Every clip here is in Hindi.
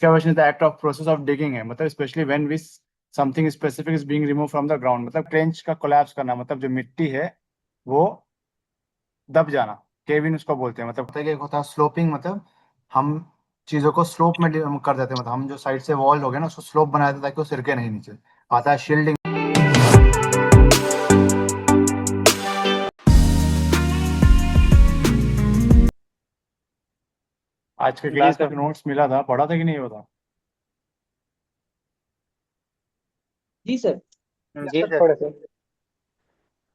Excavation is the act of process of digging है, मतलब specially when we something specific is being remove from the ground, मतलब ट्रेंच का कोलैप्स करना, मतलब जो मिट्टी है वो दब जाना, केविन उसको बोलते हैं। मतलब होता है कि एक होता है स्लोपिंग, मतलब हम चीजों को स्लोप में कर देते हैं, मतलब हम जो साइड से वॉल हो गया ना उसको स्लोप बना देते हैं ताकि वो सिरके नहीं नीचे। आता है शील्डिंग। आज के जी क्लास का सर। नोट्स मिला था, पढ़ा था कि नहीं होता? जी सर। जी सर। थोड़ा सर।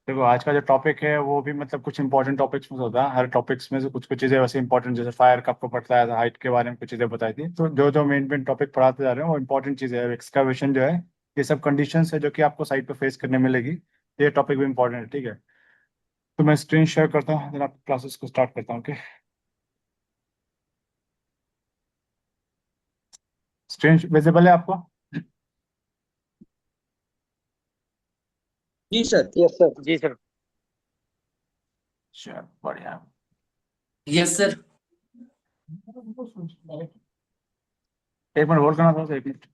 देखो आज का जो टॉपिक है वो भी मतलब कुछ इंपॉर्टेंट टॉपिक्स में से होता है, हर टॉपिक्स में से कुछ कुछ चीजें वैसे इंपॉर्टेंट, जैसे फायर का आपको पढ़ता है, हाइट के बारे में कुछ चीजें बताई थी। तो जो जो मेन टॉपिक पढ़ाते जा रहे हैं वो इंपॉर्टेंट चीजें है। एक्सकवेशन जो है ये सब कंडीशंस है जो कि आपको साइट पे फेस करने मिलेगी, ये टॉपिक भी इंपॉर्टेंट है, ठीक है। तो मैं स्क्रीन शेयर करता हूँ, फिर आप क्लासेस को स्टार्ट करता हूँ। ओके, स्क्रीन विजिबल है आपको? जी सर। Yes sir. जी सर। चलो बढ़िया। Yes sir. एक मिनट होल्ड करना था, एक मिनट।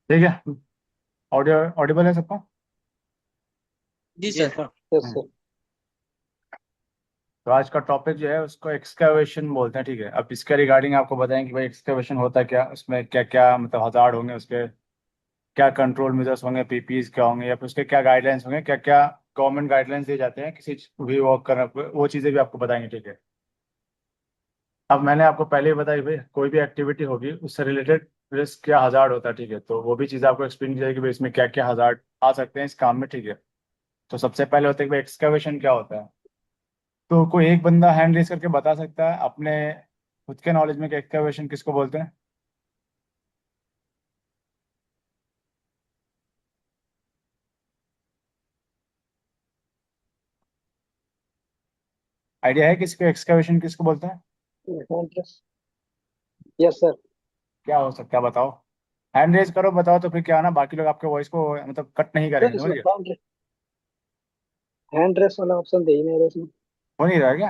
ठीक है, ऑडियो ऑडिबल है सबको? जी जी सर। सर। Yes sir. तो आज का टॉपिक जो है उसको एक्सकैवेशन बोलते हैं, ठीक है। अब इसके रिगार्डिंग आपको बताएं कि भाई एक्सकैवेशन होता क्या, उसमें क्या क्या मतलब हजार्ड होंगे, उसके क्या कंट्रोल मेजर्स होंगे, पीपीज क्या होंगे, या फिर उसके क्या गाइडलाइंस होंगे, क्या क्या गवर्नमेंट गाइडलाइंस दिए जाते हैं किसी भी वर्क करने पे, वो चीज़ें भी आपको बताएंगे, ठीक है। अब मैंने आपको पहले ही बताया कि भाई कोई भी एक्टिविटी होगी उससे रिलेटेड रिस्क क्या हजार्ड होता है, ठीक है। तो वो भी चीज़ आपको एक्सप्लेन की जाएगी कि भाई इसमें क्या क्या हजार्ड आ सकते हैं इस काम में, ठीक है। तो सबसे पहले होता है कि भाई एक्सकैवेशन क्या होता है। तो कोई एक बंदा हैंड रेस करके बता सकता है अपने खुद के नॉलेज में कि एक्सकैवेशन किसको बोलते हैं? आइडिया है किसको एक्सकैवेशन किसको बोलते हैं? Yes sir. क्या हो सकता है बताओ? हैंड रेज करो, बताओ, तो फिर क्या है ना, बाकी लोग आपके वॉइस को मतलब कट नहीं सर करेंगे, समझ इसमें गए? हैंड रेस वाला ऑप्शन दे ही नहीं रहे इसमें। हो नहीं रहा है क्या?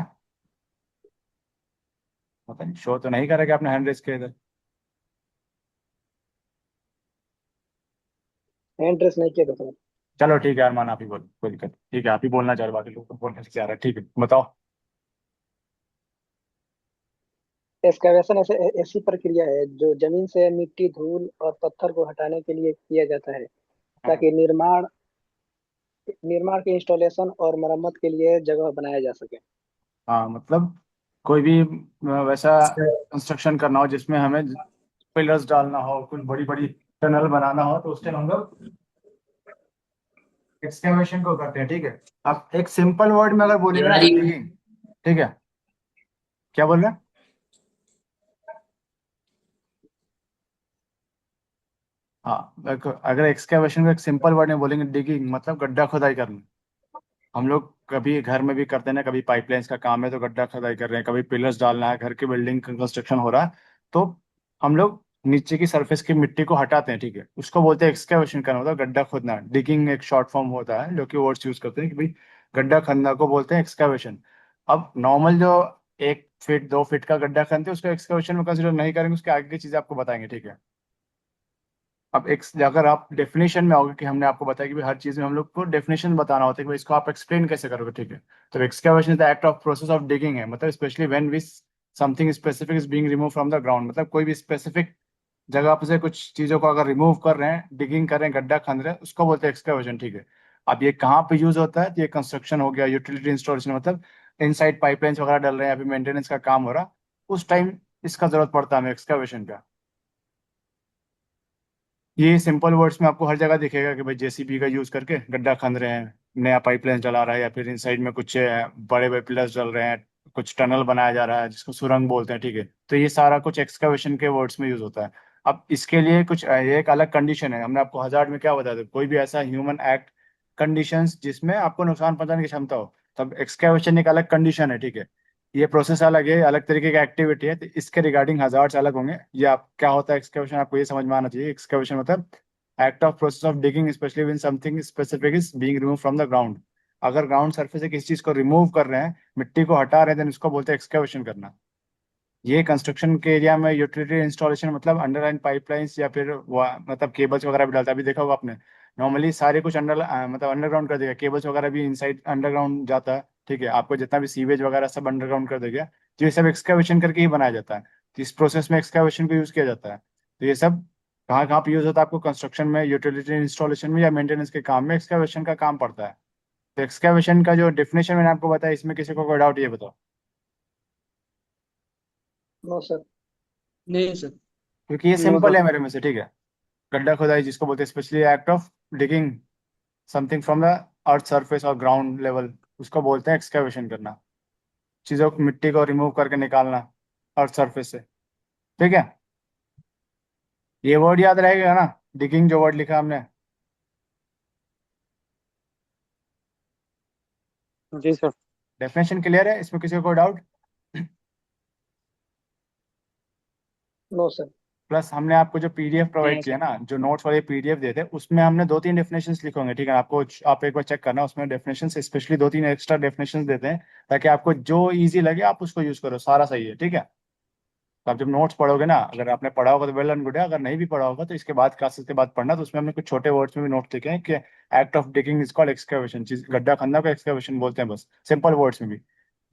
पता नहीं, शो तो नहीं करेगा आपने हैंड रेज के इधर। हैंड रेस नहीं किया था सर। चलो ठीक है अरमान, आप ही बोलो, कोई दिक्कत नहीं। ठीक है, आप ही बोलना चाह रहे, बाकी लोग तो बोलने से आ रहा है, ठीक है बताओ। एक्सकैवेशन ऐसी प्रक्रिया है जो जमीन से मिट्टी, धूल और पत्थर को हटाने के लिए किया जाता है, हाँ ताकि निर्माण निर्माण के इंस्टॉलेशन और मरम्मत के लिए जगह बनाया जा सके। हाँ, मतलब कोई भी वैसा कंस्ट्रक्शन करना हो जिसमें हमें पिलर्स डालना हो, कुछ बड़ी बड़ी टनल बनाना हो, तो उस टाइम हम लोग एक्सकैवेशन को करते हैं, ठीक है। अब एक सिंपल वर्ड में अगर बोलेंगे ना तो यार डिगिंग, ठीक है। क्या बोल रहे हैं? हाँ, अगर एक्सकैवेशन को एक सिंपल वर्ड में बोलेंगे डिगिंग, मतलब गड्ढा खुदाई करना। हम लोग कभी घर में भी करते हैं ना, कभी पाइपलाइंस का काम है तो गड्ढा खुदाई कर रहे हैं, कभी पिलर्स डालना है, घर की बिल्डिंग का कंस्ट्रक्शन हो रहा है, तो हम लोग नीचे की सरफेस की मिट्टी को हटाते हैं, ठीक है। उसको बोलते हैं एक्सकैवेशन करना, मतलब गड्ढा खोदना। डिगिंग एक शॉर्ट फॉर्म होता है जो कि वर्ड्स यूज करते हैं कि भाई गड्ढा खनना को बोलते हैं एक्सकैवेशन। अब नॉर्मल जो 1 फीट 2 फीट का गड्ढा खनते हैं उसको एक्सकैवेशन में कंसिडर नहीं करेंगे, उसके आगे की चीजें आपको बताएंगे, ठीक है। अब एक अगर आप डेफिनेशन में आओगे कि हमने आपको बताया कि भाई हर चीज में हम लोग को डेफिनेशन बताना होता है कि भाई इसको आप एक्सप्लेन कैसे करोगे, ठीक है। तो excavation is the act of process of digging है, मतलब specially when we something specific is being remove from the ground, मतलब कोई भी स्पेसिफिक जगह पे से कुछ चीजों को अगर रिमूव कर रहे हैं, डिगिंग कर रहे हैं, गड्ढा खन रहे हैं, उसको बोलते हैं एक्सकैवेशन, ठीक है। अब ये कहाँ पे यूज होता है? तो ये कंस्ट्रक्शन हो गया, यूटिलिटी इंस्टॉलेशन, मतलब इनसाइड पाइपलाइंस वगैरह डल रहे हैं, अभी मेंटेनेंस का काम हो रहा, उस टाइम इसका जरूरत पड़ता है हमें एक्सकैवेशन का। ये सिंपल वर्ड्स में आपको हर जगह दिखेगा कि भाई जेसीबी का यूज करके गड्ढा खन रहे हैं, नया पाइपलाइन चला रहा है, या फिर इन साइड में कुछ बड़े बड़े पिलर्स डल रहे हैं, कुछ टनल बनाया जा रहा है जिसको सुरंग बोलते हैं, ठीक है। तो ये सारा कुछ एक्सकवेशन के वर्ड्स में यूज होता है। अब इसके लिए कुछ ये एक अलग कंडीशन है। हमने आपको हजार्ड में क्या बताया था, कोई भी ऐसा ह्यूमन एक्ट कंडीशंस जिसमें आपको नुकसान पहुंचाने की क्षमता हो, तब एक्सकेवेशन एक अलग कंडीशन है, ठीक है। ये प्रोसेस अलग है, अलग तरीके की एक्टिविटी है, तो इसके रिगार्डिंग हजार्ड्स अलग होंगे। ये आप क्या होता है एक्सकेवेशन, आपको ये समझ में आना चाहिए। एक्सकेवेशन मतलब act of process of digging specially when something specific is being remove from the ground. अगर ग्राउंड सरफेस से किसी चीज को रिमूव कर रहे हैं, मिट्टी को हटा रहे हैं, देन इसको बोलते हैं एक्सकेवेशन करना। ये कंस्ट्रक्शन के एरिया में यूटिलिटी इंस्टॉलेशन मतलब अंडरलाइन पाइपलाइंस या फिर मतलब केबल्स वगैरह भी डालता है। अभी देखा होगा आपने, नॉर्मली सारे कुछ मतलब अंडरग्राउंड कर देगा, केबल्स वगैरह भी इनसाइड अंडरग्राउंड जाता है, ठीक है। आपको जितना भी सीवेज वगैरह सब अंडरग्राउंड कर देगा, तो ये सब एक्सकावेशन करके ही बनाया जाता है। तो इस प्रोसेस में एक्सकावेशन को यूज किया जाता है। तो ये सब कहाँ कहाँ पे यूज होता है, आपको कंस्ट्रक्शन में, यूटिलिटी इंस्टॉलेशन में या मेंटेनेंस के काम में एक्सकावेशन का काम पड़ता है। तो एक्सकावेशन का जो डेफिनेशन मैंने आपको बताया, इसमें किसी को कोई डाउट, ये बताओ। No sir. नहीं सर। क्योंकि ये नो सिंपल सर। है मेरे में से, ठीक है। गड्ढा खुदाई जिसको बोलते हैं specially act of digging something from the earth surface और ग्राउंड लेवल, उसको बोलते हैं एक्सकेवेशन करना। चीजों को, मिट्टी को रिमूव करके निकालना अर्थ सरफेस से, ठीक है। ये वर्ड याद रहेगा ना, डिगिंग जो वर्ड लिखा हमने। जी सर। डेफिनेशन क्लियर है, इसमें किसी को कोई डाउट? No sir. प्लस हमने आपको जो पीडीएफ प्रोवाइड नहीं किया सर। ना, जो नोट्स वाले पीडीएफ देते, उसमें हमने दो तीन डेफिनेशंस लिखे होंगे, ठीक है। आपको, आप एक बार चेक करना, उसमें डेफिनेशंस स्पेशली दो तीन एक्स्ट्रा डेफिनेशंस देते हैं, ताकि आपको जो इजी लगे आप उसको यूज करो, सारा सही है, ठीक है। तो आप जब नोट्स पढ़ोगे ना, अगर आपने पढ़ा होगा तो वेल एंड गुड है, अगर नहीं भी पढ़ा होगा तो इसके बाद, क्लासेस के बाद पढ़ना। तो उसमें हमने कुछ छोटे वर्ड्स में भी नोट्स लिखे हैं कि act of digging is called excavation, चीज गड्ढा खनना को एक्सकैवेशन बोलते हैं, बस सिंपल वर्ड्स में भी,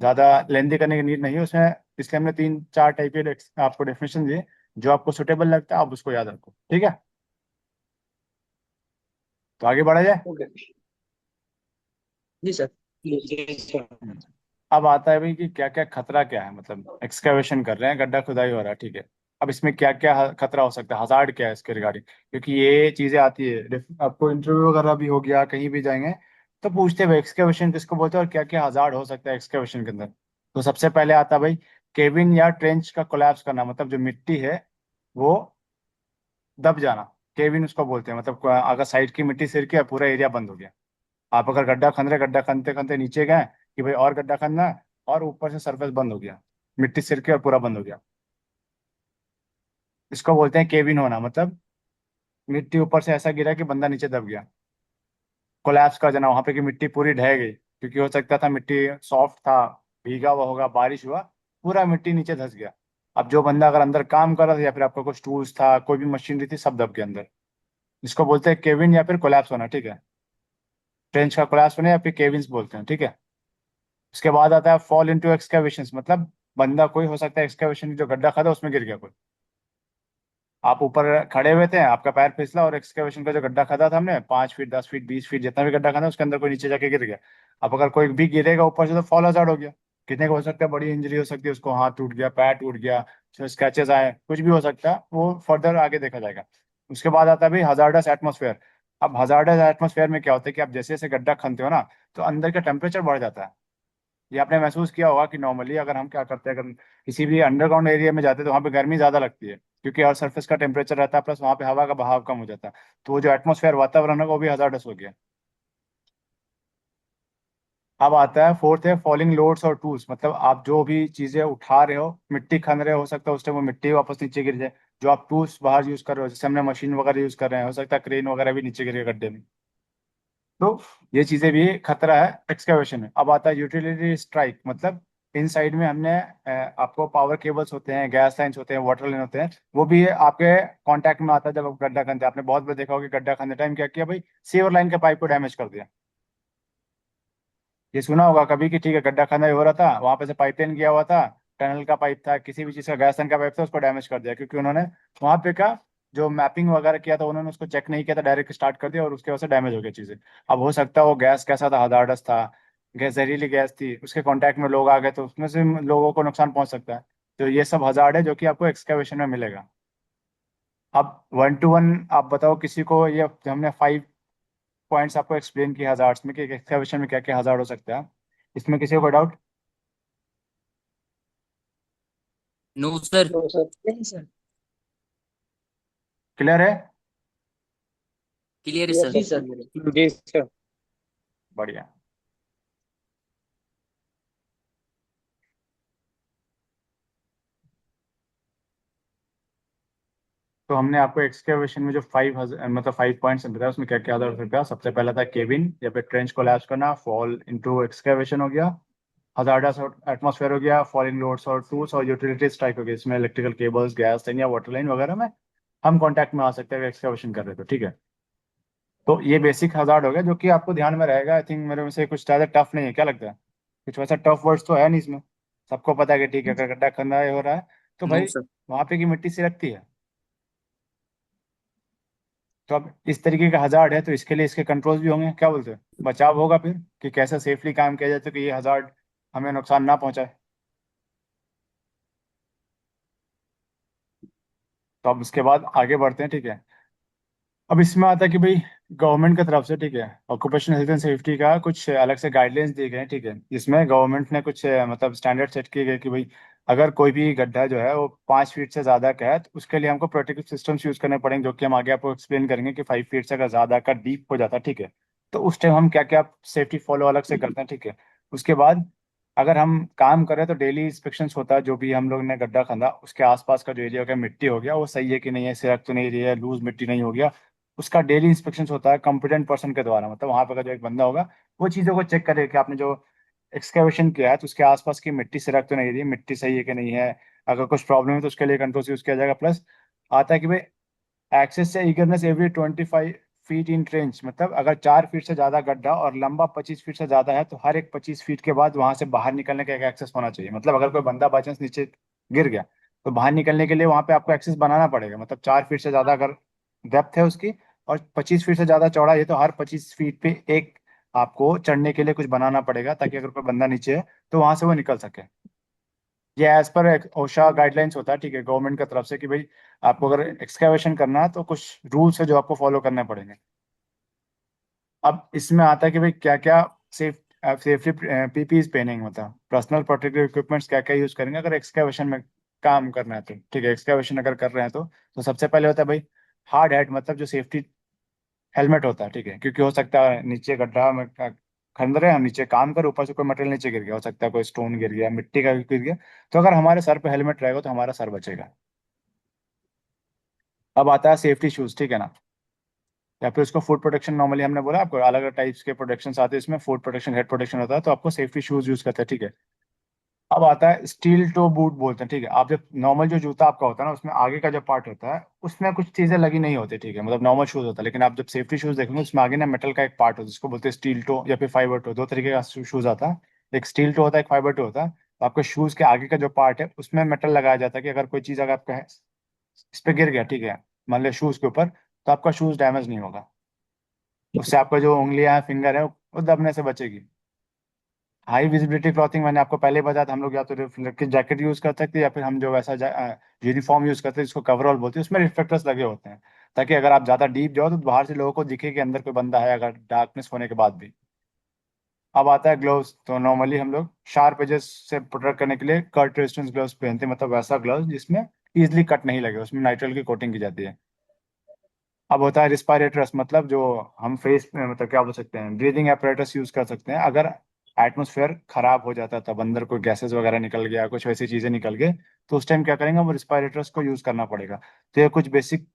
ज्यादा लेंदी करने की नीड नहीं है उसमें। इसलिए हमने तीन चार टाइप के आपको डेफिनेशन दिए, जो आपको सुटेबल लगता है आप उसको याद रखो, ठीक है। तो आगे बढ़ा जाए। ओके। जी सर। जी सर। हम्म। अब आता है भाई कि क्या क्या खतरा क्या है, मतलब एक्सकैवेशन कर रहे हैं, गड्ढा खुदाई हो रहा है, ठीक है। अब इसमें क्या क्या खतरा हो सकता है, हजार्ड क्या है इसके रिगार्डिंग, क्योंकि ये चीजें आती है आपको इंटरव्यू वगैरह भी हो गया, कहीं भी जाएंगे तो पूछते हैं भाई एक्सकैवेशन किसको बोलते हैं और क्या क्या हजार्ड हो सकता है एक्सकैवेशन के अंदर। तो सबसे पहले आता है भाई केबिन या ट्रेंच का कोलैप्स करना, मतलब जो मिट्टी है वो दब जाना। केबिन उसको बोलते हैं, मतलब अगर साइड की मिट्टी सिर के पूरा एरिया बंद हो गया। आप अगर गड्ढा खन रहे, गड्ढा खनते खनते नीचे गए कि भाई और गड्ढा खनना है, और ऊपर से सरफेस बंद हो गया, मिट्टी सिरके और पूरा बंद हो गया, इसको बोलते हैं केविन होना। मतलब मिट्टी ऊपर से ऐसा गिरा कि बंदा नीचे दब गया, कोलैप्स कर जाना वहां पे कि मिट्टी पूरी ढह गई। क्योंकि हो सकता था मिट्टी सॉफ्ट था, भीगा हुआ होगा, बारिश हुआ, पूरा मिट्टी नीचे धंस गया। अब जो बंदा अगर अंदर काम कर रहा था या फिर आपका कुछ टूल्स था, कोई भी मशीनरी थी, सब दब गया अंदर। इसको बोलते हैं केविन या फिर कोलैप्स होना, ठीक है। ट्रेंच का कोलैप्स होना या फिर केविन्स बोलते हैं, ठीक है। उसके बाद आता है फॉल इनटू एक्सकैवेशन, मतलब बंदा कोई हो सकता है एक्सकैवेशन जो गड्ढा खदा उसमें गिर गया कोई। आप ऊपर खड़े हुए थे, आपका पैर फिसला और एक्सकैवेशन का जो गड्ढा खदा था हमने, 5 फीट 10 फीट 20 फीट जितना भी गड्ढा खदा उसके अंदर कोई नीचे जाके गिर गया। अब अगर कोई भी गिरेगा ऊपर से तो फॉल हजार्ड हो गया। कितने को हो सकता है बड़ी इंजरी हो सकती है उसको, हाथ टूट गया, पैर टूट गया, स्क्रैचेस आए, कुछ भी हो सकता है, वो फर्दर आगे देखा जाएगा। उसके बाद आता है भाई हजार्डस एटमोसफेयर। अब हजार्डस एटमोसफेयर में क्या होता है कि आप जैसे जैसे गड्ढा खनते हो ना, तो अंदर का टेम्परेचर बढ़ जाता है। ये आपने महसूस किया होगा कि नॉर्मली अगर हम क्या करते हैं, अगर किसी भी अंडरग्राउंड एरिया में जाते हैं तो वहाँ पे गर्मी ज्यादा लगती है, क्योंकि अर्थ सरफेस का टेम्परेचर रहता है, प्लस वहाँ पे हवा का बहाव कम हो जाता है। तो वो जो एटमोसफेयर वातावरण है वो भी हजार्डस हो गया। अब आता है फोर्थ है फॉलिंग लोड्स और टूल्स, मतलब आप जो भी चीजें उठा रहे हो, मिट्टी खन रहे हो सकता है उस टाइम वो मिट्टी वापस नीचे गिर जाए। जो आप टूल्स बाहर यूज कर रहे हो, जैसे हमने मशीन वगैरह यूज कर रहे हैं, हो सकता है क्रेन वगैरह भी नीचे गिरे गड्ढे में। तो ये चीजें भी खतरा है एक्सकैवेशन में। अब आता है यूटिलिटी स्ट्राइक, मतलब इन साइड में हमने आपको पावर केबल्स होते हैं, गैस लाइन्स होते हैं, वाटर लाइन होते हैं, वो भी आपके कांटेक्ट में आता है। जब आप गड्ढा खनते हैं, आपने बहुत बार देखा होगा कि गड्ढा खनते टाइम क्या किया भाई, सीवर लाइन के पाइप को डैमेज कर दिया। ये सुना होगा कभी कि ठीक है गड्ढा खनन हो रहा था, वहां पे से पाइपलाइन गया हुआ था, टनल का पाइप था, किसी भी चीज का गैस लाइन का पाइप था, उसको डैमेज कर दिया, क्योंकि उन्होंने वहां पे का जो मैपिंग वगैरह किया था उन्होंने उसको चेक नहीं किया था, डायरेक्ट स्टार्ट कर दिया और उसके वजह से डैमेज हो गया चीजें। अब हो सकता है वो गैस कैसा था, हजार्डस था, गैस जहरीली गैस थी, उसके कांटेक्ट में लोग आ गए तो उसमें से लोगों को नुकसान पहुंच सकता है। तो ये सब हजार्ड है जो कि आपको एक्सकैवेशन में मिलेगा। अब वन टू वन आप बताओ किसी को, ये हमने 5 पॉइंट्स आपको एक्सप्लेन किए हजार्ड्स में कि एक्सकैवेशन में क्या क्या हजार्ड हो सकता है। इसमें किसी को doubt? No sir. No sir. नहीं सर। क्लियर है? क्लियर है यस सर। जी सर सर। जी सर। बढ़िया। तो हमने आपको एक्सकेवेशन में जो 5,000 मतलब 5 पॉइंट्स बताया, उसमें क्या क्या था? सबसे पहला था केबिन या फिर ट्रेंच कोलैप्स करना, फॉल इनटू एक्सकेवेशन हो गया, हजार्डस एटमॉस्फेयर हो गया, फॉलिंग लोड्स और टूल्स और यूटिलिटी स्ट्राइक हो गया, इसमें इलेक्ट्रिकल केबल्स, गैस लाइन या वाटर लाइन वगैरह में हम कांटेक्ट में आ सकते हैं एक्सकेवेशन कर रहे हो, ठीक है। तो ये बेसिक हजार्ड हो गया जो कि आपको ध्यान में रहेगा। आई थिंक मेरे में से कुछ ज्यादा टफ नहीं है, क्या लगता है? कुछ वैसा टफ वर्ड्स तो है नहीं इसमें, सबको पता है कि ठीक है अगर गड्ढा खंदा हो रहा है तो नो भाई सर। वहां पे की मिट्टी सिरकती है। तो अब इस तरीके का हजार्ड है तो इसके लिए इसके कंट्रोल्स भी होंगे, क्या बोलते हैं? बचाव होगा फिर कि कैसे सेफली काम किया जाए तो कि ये हजार्ड हमें नुकसान ना पहुंचाए। तो अब उसके बाद आगे बढ़ते हैं, ठीक है। अब इसमें आता है कि भाई गवर्नमेंट की तरफ से, ठीक है, ऑक्यूपेशनल हेल्थ एंड सेफ्टी का कुछ अलग से गाइडलाइंस दिए गए हैं, ठीक है। जिसमें गवर्नमेंट ने कुछ मतलब स्टैंडर्ड सेट किए गए कि भाई अगर कोई भी गड्ढा जो है वो 5 फीट से ज्यादा का है तो उसके लिए हमको प्रोटेक्टिव सिस्टम्स यूज करने पड़ेंगे, जो कि हम आगे आपको एक्सप्लेन करेंगे कि 5 फीट से अगर ज्यादा का डीप हो जाता है, ठीक है, तो उस टाइम हम क्या क्या सेफ्टी फॉलो अलग से करते हैं, ठीक है। उसके बाद अगर हम काम करें तो डेली इंस्पेक्शन होता है, जो भी हम लोग ने गड्ढा खंदा उसके आसपास का जो एरिया हो गया, मिट्टी हो गया वो सही है कि नहीं है, सिरक तो नहीं रही है, लूज मिट्टी नहीं हो गया, उसका डेली इंस्पेक्शन होता है कॉम्पिटेंट पर्सन के द्वारा। मतलब वहां पर का जो एक बंदा होगा वो चीज़ों को चेक करे कि आपने जो एक्सकेवेशन किया है तो उसके आसपास की मिट्टी सिरक तो नहीं रही, मिट्टी सही है कि नहीं है। अगर कुछ प्रॉब्लम है तो उसके लिए कंट्रोल यूज किया जाएगा। प्लस आता है कि भाई एक्सेस से eagerness every 25 feet in trench, मतलब अगर 4 फीट से ज्यादा गड्ढा और लंबा 25 फीट से ज्यादा है तो हर एक 25 फीट के बाद वहां से बाहर निकलने का एक एक्सेस होना चाहिए। मतलब अगर कोई बंदा बाई चांस नीचे गिर गया तो बाहर निकलने के लिए वहां पे आपको एक्सेस बनाना पड़ेगा। मतलब 4 फीट से ज्यादा अगर डेप्थ है उसकी और 25 फीट से ज्यादा चौड़ा है तो हर 25 फीट पे एक आपको चढ़ने के लिए कुछ बनाना पड़ेगा, ताकि अगर कोई बंदा नीचे है तो वहां से वो निकल सके। ये एज पर ओशा गाइडलाइंस होता है, ठीक है, गवर्नमेंट की तरफ से कि भाई आपको अगर एक्सकेवेशन करना है तो कुछ रूल्स है जो आपको फॉलो करने पड़ेंगे। अब इसमें आता है कि भाई क्या क्या सेफ्टी पीपीज पहनेंगे, मतलब पर्सनल प्रोटेक्टिव इक्विपमेंट्स क्या क्या यूज करेंगे अगर एक्सकेवेशन में काम करना है तो, ठीक है। एक्सकेवेशन अगर कर रहे हैं तो सबसे पहले होता है भाई हार्ड हैट, मतलब जो सेफ्टी हेलमेट होता है, ठीक है, क्योंकि हो सकता है नीचे गड्ढा में खंद रहे हैं हम, नीचे काम कर, ऊपर से कोई मटेरियल नीचे गिर गया, हो सकता है कोई स्टोन गिर गया, मिट्टी का गिर गया, तो अगर हमारे सर पे हेलमेट रहेगा तो हमारा सर बचेगा। अब आता है सेफ्टी शूज, ठीक है ना, या फिर उसको फूड प्रोटेक्शन। नॉर्मली हमने बोला आपको अलग अलग टाइप्स के प्रोटेक्शन आते हैं, इसमें फूड प्रोटेक्शन, हेड प्रोटेक्शन होता है, तो आपको सेफ्टी शूज यूज करते हैं, ठीक है। अब आता है स्टील टो बूट बोलते हैं, ठीक है। आप जब नॉर्मल जो जूता आपका होता है ना उसमें आगे का जो पार्ट होता है उसमें कुछ चीजें लगी नहीं होती, ठीक है, मतलब नॉर्मल शूज होता है, लेकिन आप जब सेफ्टी शूज देखेंगे उसमें आगे ना मेटल का एक पार्ट होता है जिसको बोलते हैं स्टील टो या फिर फाइबर टो। दो तरीके का शूज आता है, एक स्टील टो होता है, एक फाइबर टो होता है। तो आपके शूज के आगे का जो पार्ट है उसमें मेटल लगाया जाता है कि अगर कोई चीज अगर आपका इस पे गिर गया, ठीक है, मान लिया शूज के ऊपर, तो आपका शूज डैमेज नहीं होगा, उससे आपका जो उंगलियां हैं, फिंगर है वो दबने से बचेगी। हाई विजिबिलिटी क्लॉथिंग मैंने आपको पहले ही बताया था, हम लोग या तो रिफ्लेक्टिव जैकेट यूज कर सकते हैं या फिर हम जो वैसा यूनिफॉर्म यूज करते हैं जिसको कवरऑल बोलते हैं, उसमें रिफ्लेक्टर्स लगे होते हैं, ताकि अगर आप ज्यादा डीप जाओ तो बाहर से लोगों को दिखे कि अंदर कोई बंदा है, अगर डार्कनेस होने के बाद भी। अब आता है ग्लव्स, तो नॉर्मली हम लोग शार्प एजेस से प्रोटेक्ट करने के लिए कट रेजिस्टेंस ग्लव्स पहनते हैं, मतलब वैसा ग्लव्स जिसमें इजिली कट नहीं लगे, उसमें नाइट्रिल की कोटिंग की जाती है। अब होता है रिस्पायरेटर्स, मतलब जो हम फेस में मतलब क्या बोल सकते हैं, ब्रीदिंग एपरेटस यूज कर सकते हैं अगर एटमोसफेयर खराब हो जाता है, तब अंदर कोई गैसेस वगैरह निकल गया, कुछ वैसी चीजें निकल गए, तो उस टाइम क्या करेंगे, वो रिस्पायरेटर्स को यूज करना पड़ेगा। तो ये कुछ बेसिक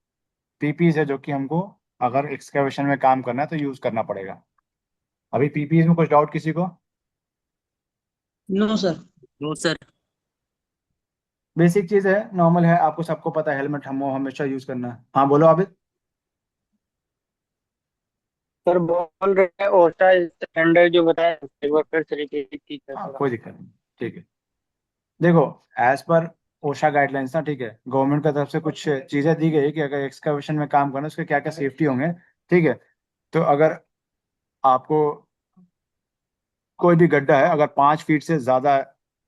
पीपीज है जो कि हमको अगर एक्सकेवेशन में काम करना है तो यूज करना पड़ेगा। अभी पीपीज में कुछ डाउट किसी को? No sir. No sir. Basic चीज है, नॉर्मल है, आपको सबको पता है, हेलमेट हम हमेशा यूज करना है। हाँ बोलो अभी। सर बोल रहे हैं ओटा स्टैंडर्ड जो बताया, एक बार फिर से रिपीट कीजिए हाँ थोड़ा। कोई दिक्कत नहीं, ठीक है। देखो एज पर ओशा गाइडलाइंस ना, ठीक है, गवर्नमेंट की तरफ से कुछ चीजें दी गई है कि अगर एक्सकवेशन में काम करना है उसके क्या क्या सेफ्टी होंगे, ठीक है। तो अगर आपको कोई भी गड्ढा है अगर 5 फीट से ज्यादा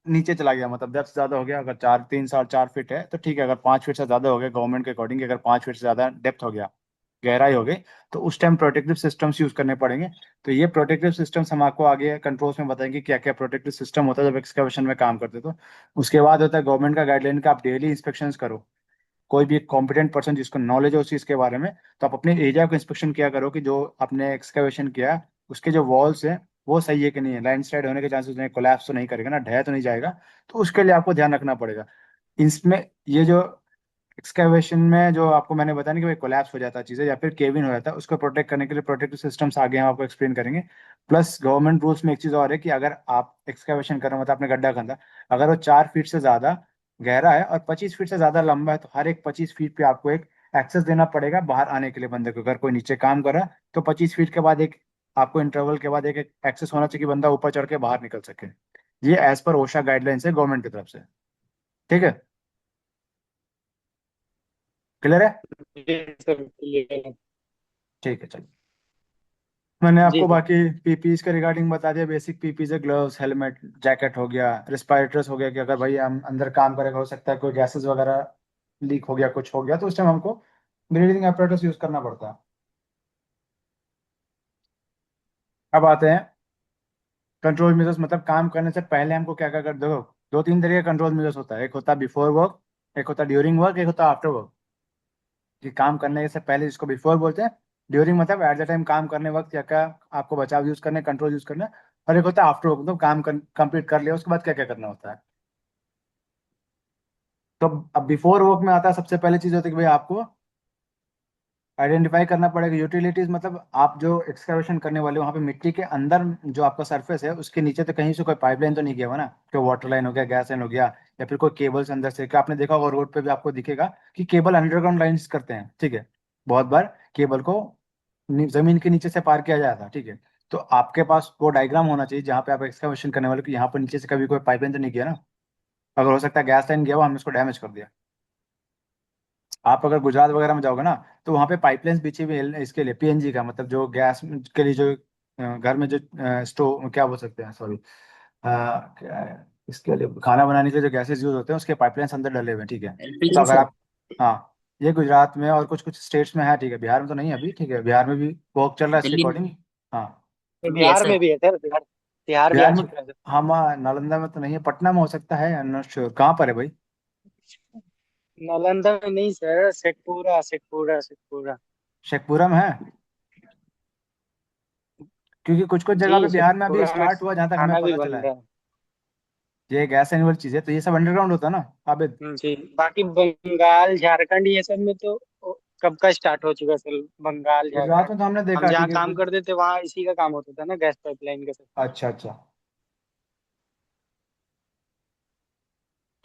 नीचे चला गया, मतलब डेप्थ ज्यादा हो गया, अगर 3 3 4 4 फीट है तो ठीक है, अगर 5 फीट से ज्यादा हो गया गवर्नमेंट के अकॉर्डिंग, अगर 5 फीट से ज्यादा डेप्थ हो गया, गहराई हो गई, तो उस टाइम प्रोटेक्टिव सिस्टम्स यूज करने पड़ेंगे। तो ये प्रोटेक्टिव सिस्टम्स हम आपको आगे कंट्रोल्स में बताएंगे क्या क्या प्रोटेक्टिव सिस्टम होता है जब एक्सकवेशन में काम करते हैं। तो उसके बाद होता है गवर्नमेंट का गाइडलाइन का आप डेली इंस्पेक्शन करो, कोई भी कॉम्पिटेंट पर्सन जिसको नॉलेज हो उस चीज के बारे में, तो आप अपने एरिया को इंस्पेक्शन किया करो कि जो आपने एक्सकवेशन किया है, उसके जो वॉल्स हैं वो सही है कि नहीं है, लैंडस्लाइड होने के चांसेस नहीं, कोलैप्स तो नहीं करेगा ना, ढह तो नहीं जाएगा। तो उसके लिए आपको ध्यान रखना पड़ेगा। इसमें ये जो एक्सकेवेशन में जो आपको मैंने बताया ना कि भाई कोलैप्स हो जाता है चीजें या फिर केविन हो जाता है, उसको प्रोटेक्ट करने के लिए प्रोटेक्टिव सिस्टम्स आगे हम आपको एक्सप्लेन करेंगे। प्लस गवर्नमेंट रूल्स में एक चीज और है कि अगर आप एक्सकेवेशन कर रहे हो, मतलब आपने गड्ढा खंदा, अगर वो 4 फीट से ज्यादा गहरा है और 25 फीट से ज्यादा लंबा है, तो हर एक 25 फीट पे आपको एक एक्सेस देना पड़ेगा बाहर आने के लिए बंदे को। अगर कोई नीचे काम कर रहा है तो 25 फीट के बाद एक आपको इंटरवल के बाद एक एक्सेस होना चाहिए कि बंदा ऊपर चढ़ के बाहर निकल सके। ये एज पर ओशा गाइडलाइंस है गवर्नमेंट की तरफ से। ठीक है, क्लियर है? जी सर, क्लियर है। ठीक है, चलिए। मैंने जी आपको सर। बाकी पीपीज के रिगार्डिंग बता दिया। बेसिक पीपीज है, ग्लव्स, हेलमेट, जैकेट हो गया, रिस्पायरेटर्स हो गया कि अगर भाई हम अंदर काम करेगा, हो सकता है कोई गैसेस वगैरह लीक हो गया, कुछ हो गया, तो उस टाइम हमको ब्रीदिंग apparatus यूज करना पड़ता है। अब आते हैं कंट्रोल मेजर्स, मतलब काम करने से पहले हमको क्या क्या कर। देखो, 2-3 तरह का कंट्रोल मेजर्स होता है। एक होता है बिफोर वर्क, एक होता है ड्यूरिंग वर्क, एक होता है आफ्टर वर्क। कि काम करने से पहले जिसको बिफोर बोलते हैं, ड्यूरिंग मतलब एट द टाइम काम करने वक्त क्या क्या आपको बचाव यूज करने, कंट्रोल यूज करना। और एक होता है आफ्टर वर्क, मतलब काम कंप्लीट कर लिया उसके बाद क्या क्या करना होता है। तो अब बिफोर वर्क में आता है, सबसे पहले चीज होती है कि भाई आपको आइडेंटिफाई करना पड़ेगा यूटिलिटीज। मतलब आप जो एक्सकवेशन करने वाले हो वहाँ पे मिट्टी के अंदर जो आपका सरफेस है उसके नीचे तो कहीं से कोई पाइपलाइन तो नहीं गया हुआ ना, कोई वाटर लाइन हो गया, गैस लाइन हो गया, या फिर कोई केबल्स अंदर से। क्या आपने देखा होगा रोड पे भी आपको दिखेगा कि केबल अंडरग्राउंड लाइंस करते हैं, ठीक है। बहुत बार केबल को जमीन के नीचे से पार किया जाता है, ठीक है। तो आपके पास वो डायग्राम होना चाहिए जहाँ पे आप एक्सकवेशन करने वाले, कि यहाँ पर नीचे से कभी कोई पाइपलाइन तो नहीं गया ना। अगर हो सकता है गैस लाइन गया हुआ, हमने उसको डैमेज कर दिया। आप अगर गुजरात वगैरह में जाओगे ना, तो वहाँ पे पाइपलाइंस बिछी हुई है इसके लिए, पीएनजी का, मतलब जो गैस के लिए जो घर में जो स्टोव क्या बोल सकते हैं, सॉरी, इसके लिए खाना बनाने के लिए जो गैसेस यूज होते हैं उसके पाइपलाइंस अंदर डले हुए हैं, ठीक है। तो एलपीजी अगर सर। आप, हाँ, ये गुजरात में और कुछ कुछ स्टेट्स में है, ठीक है। बिहार में तो नहीं है अभी, ठीक है, बिहार में भी वर्क चल रहा है इसके दिल्ली में अकॉर्डिंग। हाँ, भी है बिहार सर। में भी है सर, बिहार बिहार भी आ बिहार में। चुका है सर। हाँ, नालंदा में तो नहीं है, पटना में हो सकता है, आई एम नॉट श्योर। कहाँ पर है भाई? नालंदा में नहीं सर, शेखपुरा शेखपुरा शेखपुरा। शेखपुरा में है? क्योंकि कुछ कुछ जगह पे जी बिहार में अभी शेखपुरा में स्टार्ट हुआ जहां तक हमें खाना भी पता बन चला है। रहा है। ये गैस एनुअल चीज है, तो ये सब अंडरग्राउंड होता है ना आबिद। जी, बाकी बंगाल झारखंड ये सब में तो कब का स्टार्ट हो चुका सर, बंगाल गुजरात झारखंड। में तो हमने हम देखा, जहाँ ठीक है, काम करते थे वहाँ इसी का काम होता था ना, गैस पाइपलाइन का सर। अच्छा अच्छा।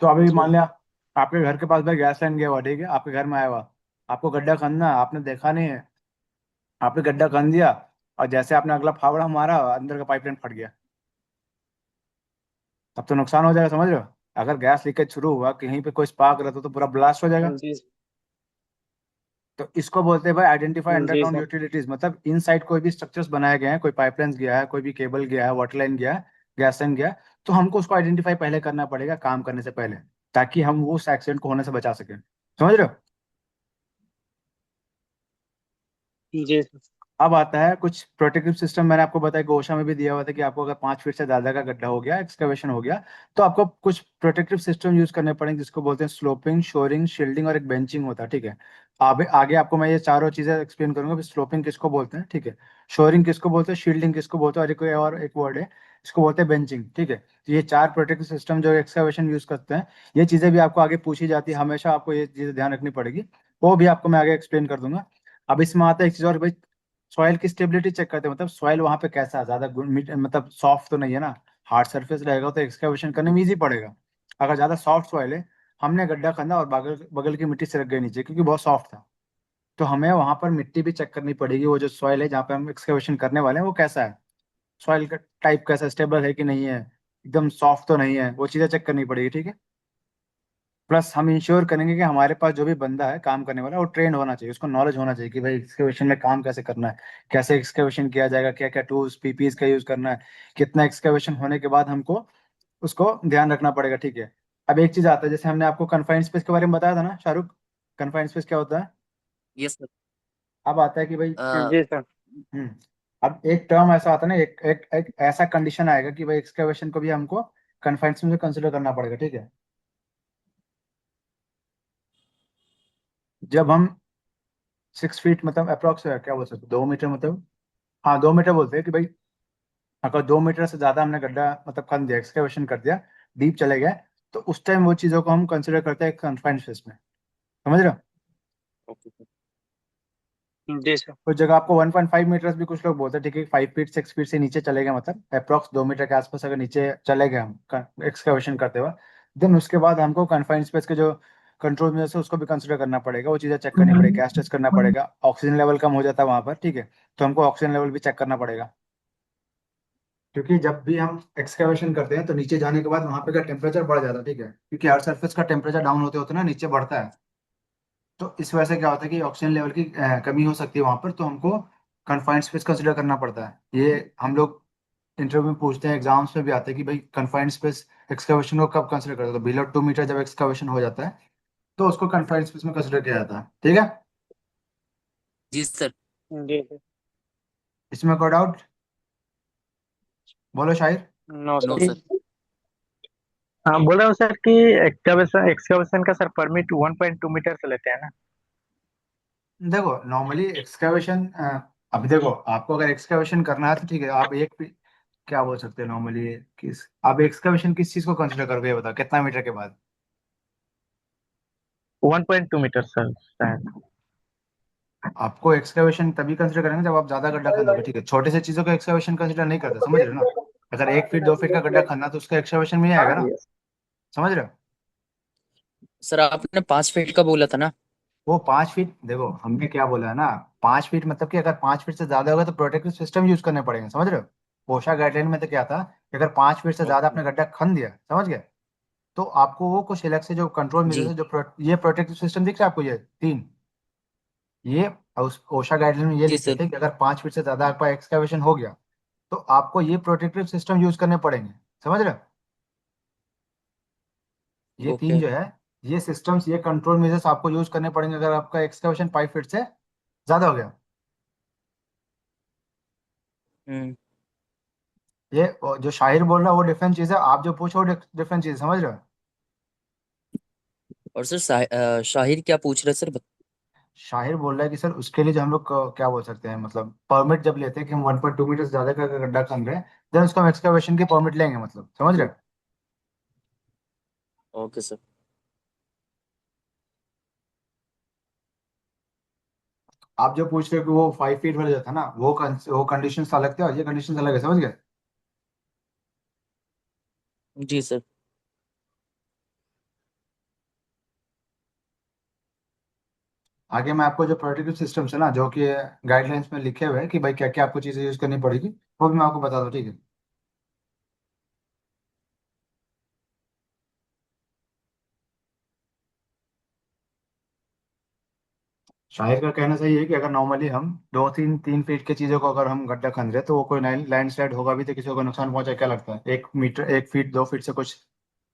तो अभी मान जी लिया आपके घर के पास भाई गैस लाइन गया हुआ, ठीक है, आपके घर में आया हुआ, आपको गड्ढा खनना है, आपने देखा नहीं है, आपने गड्ढा खन दिया, और जैसे आपने अगला फावड़ा मारा, अंदर का पाइपलाइन फट गया, तब तो नुकसान हो जाएगा, समझ रहे हो? अगर गैस लीकेज शुरू हुआ, कहीं पे कोई स्पार्क रहता तो पूरा ब्लास्ट हो जाएगा। जी तो इसको बोलते हैं भाई आइडेंटिफाई जी अंडरग्राउंड सर। यूटिलिटीज। मतलब इन साइड कोई भी स्ट्रक्चर्स बनाए गए हैं, कोई पाइपलाइन गया है, कोई भी केबल गया है, वाटर लाइन गया है, गैस लाइन गया है, तो हमको उसको आइडेंटिफाई पहले करना पड़ेगा काम करने से पहले, ताकि हम वो उस एक्सीडेंट को होने से बचा सकें। समझ रहे हो? जी सर। अब आता है कुछ प्रोटेक्टिव सिस्टम। मैंने आपको बताया कि ओशा में भी दिया हुआ था कि आपको अगर 5 फीट से ज्यादा का गड्ढा हो गया, एक्सकवेशन हो गया, तो आपको कुछ प्रोटेक्टिव सिस्टम यूज करने पड़ेंगे, जिसको बोलते हैं स्लोपिंग, शोरिंग, शील्डिंग और एक बेंचिंग होता है, ठीक है। आगे आगे आपको मैं ये चारों चीजें एक्सप्लेन करूंगा। स्लोपिंग किसको बोलते हैं, ठीक है, शोरिंग किसको बोलते हैं, शील्डिंग किसको बोलते हैं, और एक वर्ड है, इसको बोलते हैं बेंचिंग, ठीक है। तो ये 4 प्रोटेक्टिव सिस्टम जो एक्सकवेशन यूज करते हैं, ये चीजें भी आपको आगे पूछी जाती है, हमेशा आपको ये चीजें ध्यान रखनी पड़ेगी। वो भी आपको मैं आगे एक्सप्लेन कर दूंगा। अब इसमें आता है एक चीज और भाई, सॉइल की स्टेबिलिटी चेक करते हैं। मतलब सॉइल वहां पे कैसा है, ज्यादा मतलब सॉफ्ट तो नहीं है ना। हार्ड सरफेस रहेगा तो एक्सकैवेशन करने में इजी पड़ेगा। अगर ज्यादा सॉफ्ट सॉइल है, हमने गड्ढा खंदा और बगल बगल की मिट्टी सरक गई नीचे क्योंकि बहुत सॉफ्ट था, तो हमें वहां पर मिट्टी भी चेक करनी पड़ेगी। वो जो सॉइल है जहाँ पे हम एक्सकैवेशन करने वाले हैं वो कैसा है, सॉइल का टाइप कैसा, स्टेबल है कि नहीं है, एकदम सॉफ्ट तो नहीं है, वो चीजें चेक करनी पड़ेगी, ठीक है। प्लस हम इंश्योर करेंगे कि हमारे पास जो भी बंदा है काम करने वाला, वो ट्रेंड होना चाहिए, उसको नॉलेज होना चाहिए कि भाई एक्सकेवेशन में काम कैसे करना है, कैसे एक्सकेवेशन किया जाएगा, क्या क्या टूल्स पीपीज का यूज करना है, कितना एक्सकेवेशन होने के बाद हमको उसको ध्यान रखना पड़ेगा, ठीक है। अब एक चीज आता है, जैसे हमने आपको कन्फाइंड स्पेस के बारे में बताया था ना शाहरुख, कन्फाइंड स्पेस क्या होता है? Yes sir. अब आता है कि भाई, जी सर। हम्म, अब एक टर्म ऐसा आता है ना, एक ऐसा कंडीशन आएगा कि भाई एक्सकेवेशन को भी हमको कन्फाइंड स्पेस में कंसिडर करना पड़ेगा, ठीक है। जब हम 6 फीट मतलब अप्रोक्स क्या बोल सकते 2 मीटर मतलब, हाँ 2 मीटर बोलते हैं कि भाई अगर 2 मीटर से ज्यादा हमने गड्ढा मतलब कर दिया, एक्सकेवेशन कर दिया, डीप चले गए, तो उस टाइम वो चीजों को हम कंसिडर करते हैं कन्फाइंड स्पेस में। समझ रहे हो? Okay sir. जी सर। कुछ जगह आपको 1.5 मीटर भी कुछ लोग बोलते हैं, ठीक है 5 फीट 6 फीट से नीचे चले गए मतलब अप्रोक्स 2 मीटर के आसपास अगर नीचे चले गए हम एक्सकवेशन करते हुए, देन उसके बाद हमको कन्फाइंड स्पेस के जो कंट्रोल मेजर्स है उसको भी कंसिडर करना पड़ेगा, वो चीज़ें चेक करनी पड़ेगी, गैस टेस्ट करना पड़ेगा, ऑक्सीजन लेवल कम हो जाता है वहां पर, ठीक है, तो हमको ऑक्सीजन लेवल भी चेक करना पड़ेगा। क्योंकि जब भी हम एक्सकवेशन करते हैं तो नीचे जाने के बाद वहां पे का टेम्परेचर बढ़ जाता है, ठीक है, क्योंकि हर सरफेस का टेम्परेचर डाउन होते होते ना नीचे बढ़ता है। तो इस वजह से क्या होता है कि ऑक्सीजन लेवल की कमी हो सकती है वहां पर, तो हमको कन्फाइंड स्पेस कंसिडर करना पड़ता है। ये हम लोग इंटरव्यू में पूछते हैं, एग्जाम्स में भी आते हैं कि भाई कन्फाइंड स्पेस एक्सकवेशन को कब कंसिडर करते हो, तो बिलो 2 मीटर जब एक्सकवेशन हो जाता है तो उसको कन्फाइंड स्पेस में कंसिडर किया जाता है, ठीक है। जी सर। जी सर। इसमें कोई डाउट? बोलो Shahir. No no sir. Sir. हाँ, बोल रहा हूँ सर कि एक्सकवेशन एक्सकवेशन का सर परमिट 1.2 मीटर से लेते हैं ना। देखो नॉर्मली एक्सकवेशन, अभी देखो आपको अगर एक्सकवेशन करना है तो ठीक है, आप क्या बोल सकते हैं नॉर्मली, किस आप एक्सकवेशन किस चीज को कंसिडर करोगे ये बताओ, कितना मीटर के बाद? 1.2 मीटर सर शायद। आपको एक्सकवेशन तभी कंसिडर करेंगे जब आप ज्यादा गड्ढा खनोगे, ठीक है, छोटे से चीजों को एक्सकवेशन कंसिडर नहीं करते, समझ रहे हो ना? अगर 1 फीट 2 फीट का गड्ढा खनना तो उसका एक्सकवेशन में ही आएगा ना, Yes. समझ रहे हो? सर आपने 5 फीट का बोला था ना। वो 5 फीट, देखो हमने क्या बोला है ना, 5 फीट मतलब कि अगर 5 फीट से ज्यादा होगा तो प्रोटेक्टिव सिस्टम यूज करने पड़ेंगे, समझ रहे हो? ओशा गाइडलाइन में तो क्या था कि अगर 5 फीट से ज्यादा ओके। आपने गड्ढा खन दिया, समझ गए, तो आपको वो कुछ अलग से जो कंट्रोल मेजर्स जी। है, ये प्रोटेक्टिव सिस्टम दिख रहा है आपको, ये तीन, ये उस ओशा गाइडलाइन में ये जी लिखे सर। थे कि अगर 5 फीट से ज्यादा आपका एक्सकवेशन हो गया तो आपको ये प्रोटेक्टिव सिस्टम यूज करने पड़ेंगे, समझ रहे हो? ये तीन ओके। जो है, ये सिस्टम्स, ये कंट्रोल मेजर्स आपको यूज करने पड़ेंगे अगर आपका एक्सकवेशन 5 फीट से ज्यादा हो गया। हम्म। ये जो शाहिर बोल रहा है वो डिफरेंट चीज है, आप जो पूछो वो डिफरेंट चीज है, समझ रहे हो? और सर शाहिर क्या पूछ रहे हैं सर शाहिर बोल रहा है कि सर उसके लिए जो हम लोग क्या बोल सकते हैं, मतलब परमिट जब लेते हैं कि हम 1.2 मीटर से ज्यादा का अगर गड्ढा खन रहे हैं, देन उसको हम एक्सकवेशन की परमिट लेंगे, मतलब समझ रहे हो? Okay sir. आप जो पूछ रहे हो कि वो 5 फीट वाला जो था ना, वो कंडीशन अलग थे और ये कंडीशन अलग है, समझ गए? जी सर। आगे मैं आपको जो प्रोटेक्टिव सिस्टम्स है ना, जो कि गाइडलाइंस में लिखे हुए हैं कि भाई क्या क्या आपको चीजें यूज करनी पड़ेगी, वो भी मैं आपको बता दूं, ठीक है। शाहिर का कहना सही है कि अगर नॉर्मली हम 2 3 3 फीट की चीजों को अगर हम गड्ढा खन रहे हैं तो वो कोई लैंडस्लाइड होगा भी तो किसी को नुकसान पहुंचे, क्या लगता है? 1 मीटर 1 फीट 2 फीट से कुछ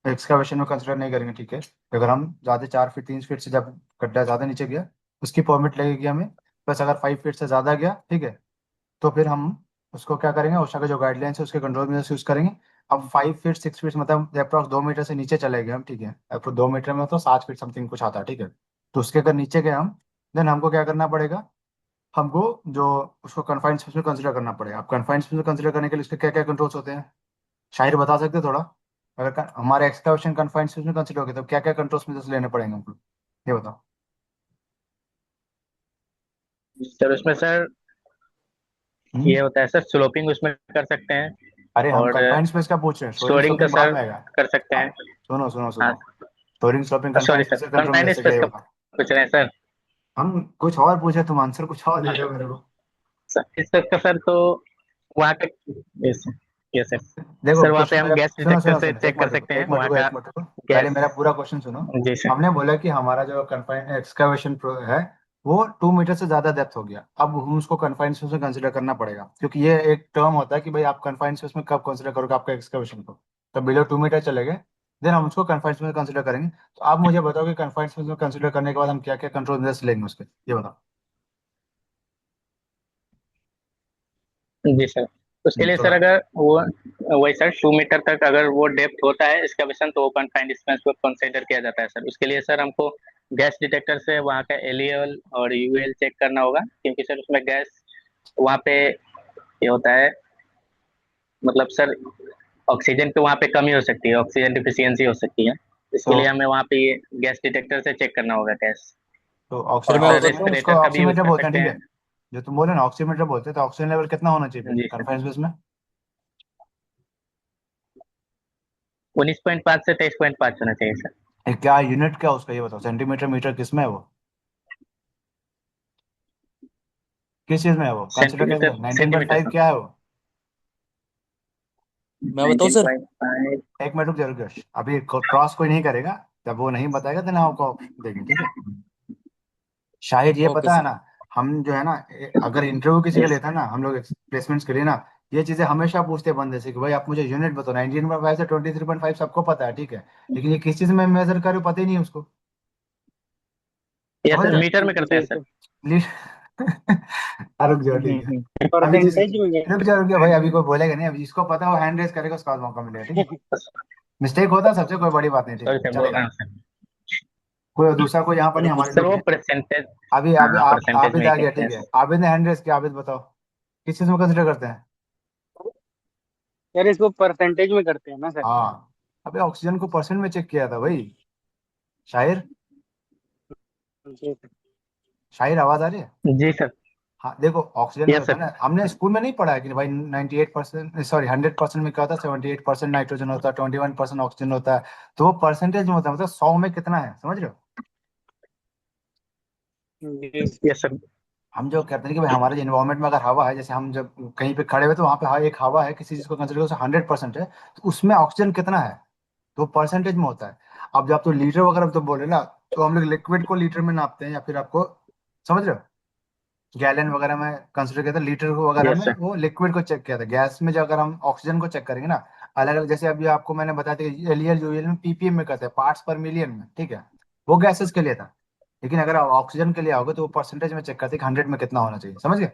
एक्सकावेशन में कंसिडर नहीं करेंगे, ठीक है। अगर हम ज्यादा 4 फीट 3 फीट से जब गड्ढा ज्यादा नीचे गया, उसकी परमिट लगेगी हमें, प्लस अगर 5 फीट से ज्यादा गया, ठीक है, तो फिर हम उसको क्या करेंगे, ओशा का जो गाइडलाइंस है उसके कंट्रोल में यूज करेंगे। अब 5 फीट 6 फीट मतलब अप्रॉक्स 2 मीटर से नीचे चले गए हम, ठीक है, अप्रॉक्स 2 मीटर में तो 7 फीट समथिंग कुछ आता है, ठीक है, तो उसके अगर नीचे गए हम, देन हमको क्या करना पड़ेगा, हमको जो उसको कन्फाइंड स्पेस में कंसिडर करना पड़ेगा। अब कन्फाइंड स्पेस में कंसिडर करने के लिए उसके क्या क्या कंट्रोल्स होते हैं, शायद बता सकते हैं थोड़ा? अगर हमारे एक्सकवेशन कन्फाइंड स्पेस में कंसिडर होगा तो क्या क्या कंट्रोल्स में लेने पड़ेंगे हमको, ये बताओ। सर उसमें सर हम्म? ये होता है सर, स्लोपिंग उसमें कर सकते हैं। अरे हम और कन्फाइंड स्पेस का पूछ रहे हैं, स्टोरिंग स्टोरिंग का स्लॉपिंग बाद सर में आएगा। कर सकते हाँ, हैं। सुनो सुनो हाँ, सुनो, storing sloping sorry confined sir, space से कंट्रोल में कन्फाइंड जैसे क्या स्पेस ये का बता। पूछ रहे हैं सर। हम कुछ और पूछे, तुम आंसर कुछ और दे रहे हो मेरे को। इस स्पेस का सर तो वहाँ का, यस यस सर। देखो सर वहाँ पे क्वेश्चन हम मेरा, गैस सुनो डिटेक्टर सुनो से सुनो, एक चेक कर मिनट रुको सकते हैं एक मिनट वहाँ रुको का एक मिनट रुको, पहले गैस। मेरा पूरा क्वेश्चन सुनो। जी सर। हमने बोला कि हमारा जो कन्फाइंड एक्सकवेशन है वो 2 मीटर से ज्यादा डेप्थ हो गया, अब हम उसको कन्फाइंड स्पेस में कंसिडर करना पड़ेगा, क्योंकि ये एक टर्म होता है कि भाई आप कन्फाइंड स्पेस में कब कंसिडर करोगे आपका एक्सकवेशन को, तो बिलो 2 मीटर चले गए, देन हम उसको कन्फाइंड स्पेस में कंसिडर करेंगे। तो आप मुझे बताओ कि कन्फाइंड स्पेस में कंसिडर करने के बाद हम क्या क्या कंट्रोल मेजर्स लेंगे उसके, ये बताओ। जी सर, उसके लिए सर थोड़ा। अगर वो वही सर 2 मीटर तक अगर वो डेप्थ होता है एक्सकवेशन तो वो कन्फाइंड स्पेस को कंसिडर किया जाता है सर। उसके लिए सर हमको गैस डिटेक्टर से वहाँ का एलईएल और यूएल चेक करना होगा, क्योंकि सर उसमें गैस वहाँ पे ये होता है, मतलब सर ऑक्सीजन पे वहाँ पे कमी हो सकती है, ऑक्सीजन डिफिशियंसी हो सकती है। इसके तो लिए हमें वहाँ पे ये गैस डिटेक्टर से चेक करना होगा गैस। तो फिर और मैं सर बताऊँ ऑक्सीमीटर, इसको रेस्पिरेटर का भी यूज ऑक्सीमीटर कर बोलते हैं, सकते ठीक हैं। है। जो तुम बोले ना ऑक्सीमीटर बोलते हैं, तो ऑक्सीजन लेवल कितना होना चाहिए फिर जी सर, कॉन्फिडेंस बेस में? 19.5 से 23.5 होना चाहिए सर। क्या यूनिट क्या उसका, ये बताओ, सेंटीमीटर मीटर किस में है वो, किस चीज में है वो, कंसिडर कैसे, सेंटीमीटर, 19.5 सेंटीमीटर क्या है वो? मैं बताऊँ सर? 19.5। एक मिनट रुक जरूर, अभी क्रॉस कोई नहीं करेगा, जब वो नहीं बताएगा तो ना आपको देंगे, ठीक है। शायद ये ओके पता है सर। ना, हम जो है ना, अगर इंटरव्यू किसी का यस। लेता है ना हम लोग प्लेसमेंट्स के लिए ना, ये चीजें हमेशा पूछते हैं बंदे से कि भाई आप मुझे यूनिट बताओ, 19.5 से 23.5 सबको पता है, ठीक है, लेकिन ये किस चीज में मेजर करे पता ही नहीं है उसको, यस समझ सर, रहे मीटर में करते हैं जी सर। सर। ली- रुक जाओ, ठीक है। अभी परसेंटेज में रुक जाओ भाई, अभी कोई बोलेगा नहीं, अभी जिसको पता है वो हैंड रेस करेगा, उसका बाद मौका मिलेगा, ठीक है। मिस्टेक होता है सबसे, कोई बड़ी बात नहीं, ठीक सॉरी है, सर, बोल रहा चलेगा। हूँ सर। कोई दूसरा कोई यहाँ पर नहीं, हमारे सर लोग वो हैं। परसेंटेज, अभी अभी हाँ आप परसेंटेज में आबिद ही आ गया, करते हैं ठीक है, सर। आबिद ने हैंड रेस किया, आबिद बताओ किस चीज में कंसिडर करते हैं? यार इसको परसेंटेज में करते हैं ना सर। हाँ, अबे ऑक्सीजन को परसेंट में चेक किया था भाई। शायर, जी सर। शायर आवाज आ रही है? जी सर। हाँ देखो, ऑक्सीजन में यस होता है सर। ना, हमने स्कूल में नहीं पढ़ा है कि भाई 98%, सॉरी 100% में क्या होता है, 78% नाइट्रोजन होता है, 21% ऑक्सीजन होता है। तो वो परसेंटेज में होता है, मतलब 100 में कितना है, समझ रहे हो? जी यस सर। हम जो कहते हैं कि भाई हमारे इन्वायरमेंट में अगर हवा है, जैसे हम जब कहीं पे खड़े हुए तो वहाँ पे एक हवा है, किसी चीज को कंसिडर करो 100% है, तो उसमें ऑक्सीजन कितना है, तो परसेंटेज में होता है। अब जब तो लीटर वगैरह तो बोले ना, तो हम लोग लिक्विड को लीटर में नापते हैं, या फिर आपको, समझ रहे हो, गैलन वगैरह में कंसिडर किया था, लीटर को वगैरह यस में सर। वो लिक्विड को चेक किया था। गैस में जो अगर हम ऑक्सीजन को चेक करेंगे ना, अलग अलग, जैसे अभी आपको मैंने बताया था कि एलईएल यूएल में पीपीएम में करते हैं, पार्ट्स पर मिलियन में, ठीक है, वो गैसेस के लिए था। लेकिन अगर आप ऑक्सीजन के लिए आओगे तो वो परसेंटेज में चेक करते हैं कि 100 में कितना होना चाहिए, समझ गए?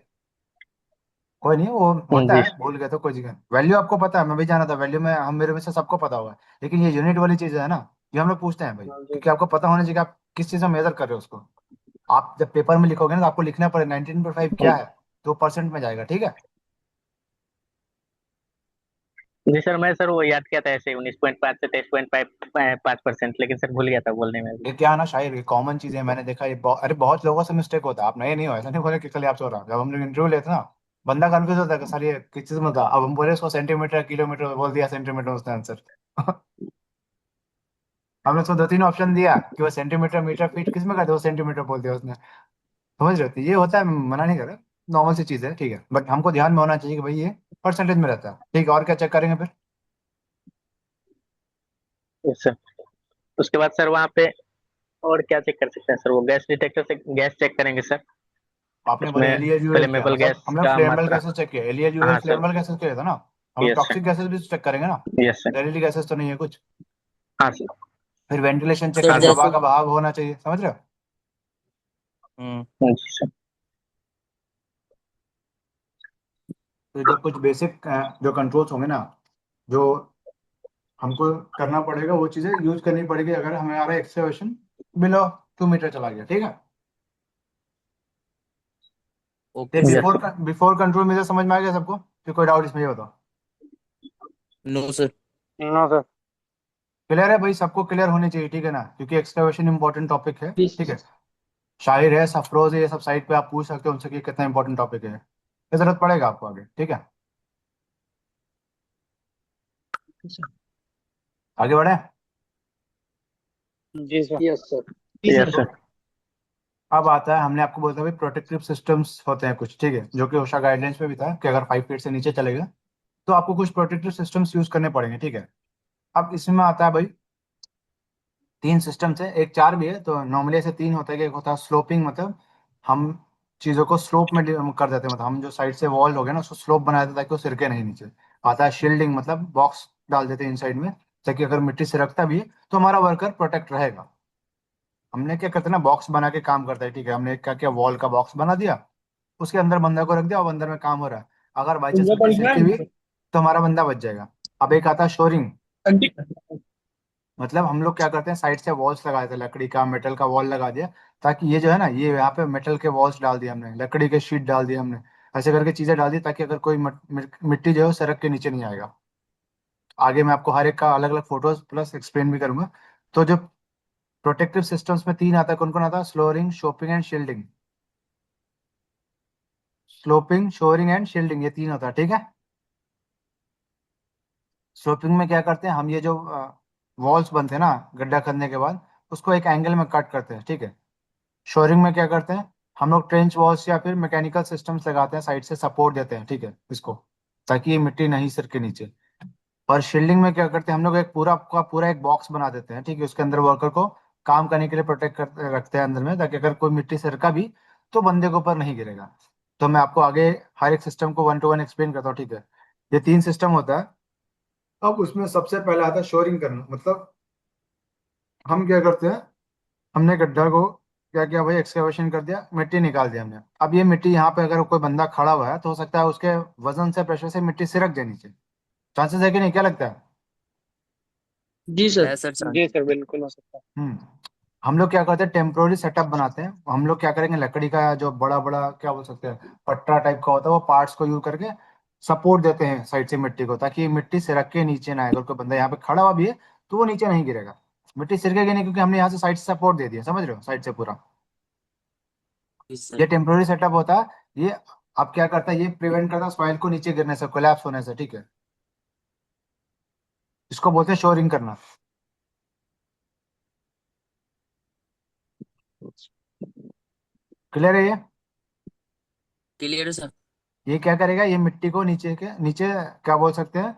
कोई नहीं, वो होता जी है, भूल गए तो कोई जगह वैल्यू आपको पता है, मैं भी जाना था वैल्यू में, हम मेरे में से सबको पता होगा। लेकिन ये यूनिट वाली चीज है ना, ये हम लोग पूछते हैं भाई, जी क्योंकि आपको पता होना चाहिए कि आप किस चीज में मेजर कर रहे हो उसको। आप जब पेपर में लिखोगे ना, तो आपको लिखना पड़ेगा 19.5 क्या है, तो परसेंट में जाएगा, ठीक है। जी सर, मैं सर वो याद किया था ऐसे 19.5 से 23.5%, लेकिन सर भूल गया था बोलने में अभी। ये क्या है ना शायद, ये कॉमन चीज है, मैंने देखा ये अरे बहुत लोगों से मिस्टेक होता है, आप नए नहीं हो, ऐसा नहीं बोले कि कल आपसे हो रहा, जब हम लोग इंटरव्यू लेते हैं ना, बंदा कंफ्यूज होता है कि सर ये किस चीज में था, अब हम बोले उसको सेंटीमीटर किलोमीटर में, बोल दिया सेंटीमीटर उसने आंसर। हमने उसको दो तीन ऑप्शन दिया कि वो सेंटीमीटर मीटर फीट किस में करते, वो सेंटीमीटर बोल दिया उसने, समझ रहे थे, ये होता है, मना नहीं कर रहा, नॉर्मल सी चीज है, ठीक है, बट हमको ध्यान में होना चाहिए कि भाई ये परसेंटेज में रहता है, ठीक है। और क्या चेक करेंगे फिर? Yes sir. उसके बाद सर वहाँ पे और क्या चेक कर सकते हैं सर? वो गैस डिटेक्टर से गैस चेक करेंगे सर। आपने बोले उसमें एलियल यूएल किया, फ्लेमेबल मतलब गैस हमने का फ्लेमेबल मात्रा। गैसेस चेक किया, एलियल यूएल हाँ सर। फ्लेमेबल गैसेस किया था ना, हम लोग यस सर। टॉक्सिक गैसेस भी चेक करेंगे ना, यस सर। जहरीली गैसेस तो नहीं है कुछ। हाँ सर। फिर वेंटिलेशन चेक सर हाँ करेंगे, सर। हवा जैसे, का बहाव होना चाहिए, समझ रहे हो? हम्म, जी सर। तो जो कुछ बेसिक जो कंट्रोल्स होंगे ना, जो हमको करना पड़ेगा, वो चीजें यूज करनी पड़ेगी अगर हमारा एक्सेलेरेशन बिलो 2 मीटर चला गया, ठीक है। Okay sir. Yes before sir. Before control measure समझ में आ गया सबको, फिर कोई डाउट इसमें, ये बताओ। No sir. No sir. Clear है भाई, सबको क्लियर होनी चाहिए, ठीक है ना, क्योंकि एक्सकवेशन इंपॉर्टेंट टॉपिक है, जी ठीक है। सर। शायर है, सफरोज है, ये सब साइड पे आप पूछ सकते हो उनसे कि कितना इंपॉर्टेंट टॉपिक है, ये जरूरत पड़ेगा आपको आगे, ठीक है। आगे बढ़े। जी सर। Yes sir. जी यस सर। तो सर। अब आता है, हमने आपको बोला था भाई प्रोटेक्टिव सिस्टम्स होते हैं कुछ, ठीक है, जो कि ओशा गाइडलाइंस में भी था कि अगर 5 फीट से नीचे चलेगा तो आपको कुछ प्रोटेक्टिव सिस्टम्स यूज करने पड़ेंगे, ठीक है। अब इसमें आता है भाई, तीन सिस्टम्स है, एक चार भी है, तो नॉर्मली ऐसे तीन होता है कि एक होता है स्लोपिंग, मतलब हम चीज़ों को स्लोप में हम कर देते हैं, मतलब हम जो साइड से वॉल हो गया ना उसको स्लोप बना देते हैं ताकि वो सिरके नहीं नीचे। आता है शील्डिंग, मतलब बॉक्स डाल देते हैं इन साइड में, ताकि अगर मिट्टी सिरकता भी है तो हमारा वर्कर प्रोटेक्ट रहेगा। हमने क्या करते हैं ना, बॉक्स बना के काम करता है, ठीक है, हमने क्या किया, वॉल का बॉक्स बना दिया, उसके अंदर बंदा को रख दिया और अंदर में काम हो रहा है, अगर बाई चांस मिट्टी सिरकी हुई तो हमारा बंदा बच जाएगा। अब एक आता है शोरिंग, मतलब हम लोग क्या करते हैं, साइड से वॉल्स लगा देते हैं, लकड़ी का मेटल का वॉल लगा दिया, ताकि ये जो है ना, ये यहाँ पे मेटल के वॉल्स डाल दिए हमने, लकड़ी के शीट डाल दिए हमने, ऐसे करके चीजें डाल दी, ताकि अगर कोई मिट्टी जो है वो सड़क के नीचे नहीं आएगा। आगे मैं आपको हर एक का अलग अलग फोटोज प्लस एक्सप्लेन भी करूंगा। तो जो प्रोटेक्टिव सिस्टम्स में तीन आता है, कौन कौन आता है? Sloping, shoring and shielding. Sloping, shoring and shielding, ये तीन होता है, ठीक है। स्लोपिंग में क्या करते हैं हम, ये जो वॉल्स बनते हैं ना गड्ढा करने के बाद, उसको एक एंगल में कट करते हैं, ठीक है। शोरिंग में क्या करते हैं हम लोग, ट्रेंच वॉल्स या फिर मैकेनिकल सिस्टम्स लगाते हैं, साइड से सपोर्ट देते हैं, ठीक है, इसको, ताकि ये मिट्टी नहीं सिरके नीचे। और शील्डिंग में क्या करते हैं हम लोग, एक पूरा का पूरा एक बॉक्स बना देते हैं, ठीक है, उसके अंदर वर्कर को काम करने के लिए प्रोटेक्ट कर रखते हैं अंदर में, ताकि अगर कोई मिट्टी सिरका भी तो बंदे के ऊपर नहीं गिरेगा। तो मैं आपको आगे हर एक सिस्टम को वन टू वन एक्सप्लेन करता हूँ, ठीक है। ये तीन सिस्टम होता है। अब उसमें सबसे पहले आता है शोरिंग करना, मतलब हम क्या करते हैं, हमने गड्ढा को क्या किया भाई, एक्सकेवेशन कर दिया, मिट्टी निकाल दिया हमने। अब ये मिट्टी यहाँ पे अगर कोई बंदा खड़ा हुआ है तो हो सकता है उसके वजन से, प्रेशर से मिट्टी सिरक जाए नीचे। चांसेस है कि नहीं, क्या लगता है? जी सर। है सर चांस। जी सर, बिल्कुल हो सकता है। हम्म। हम लोग क्या करते हैं, टेम्पोररी सेटअप बनाते हैं। हम लोग क्या करेंगे, लकड़ी का जो बड़ा बड़ा क्या बोल सकते हैं, पट्टा टाइप का होता है, वो पार्ट्स को यूज करके सपोर्ट देते हैं साइड से मिट्टी को, ताकि मिट्टी सिरक के नीचे ना आए। अगर कोई बंदा यहाँ पे खड़ा हुआ भी है तो वो नीचे नहीं गिरेगा, मिट्टी सिरकेगी नहीं, क्योंकि हमने यहाँ से साइड से सपोर्ट दे दिया, समझ रहे हो, साइड से पूरा। जी ये सर। टेम्पोररी सेटअप होता है। ये अब क्या करता है, ये प्रिवेंट करता है सॉइल को नीचे गिरने से, कोलैप्स होने से, ठीक है। इसको बोलते हैं शोरिंग करना। क्लियर है ये? क्लियर है सर। ये क्या करेगा, ये मिट्टी को नीचे के नीचे क्या बोल सकते हैं,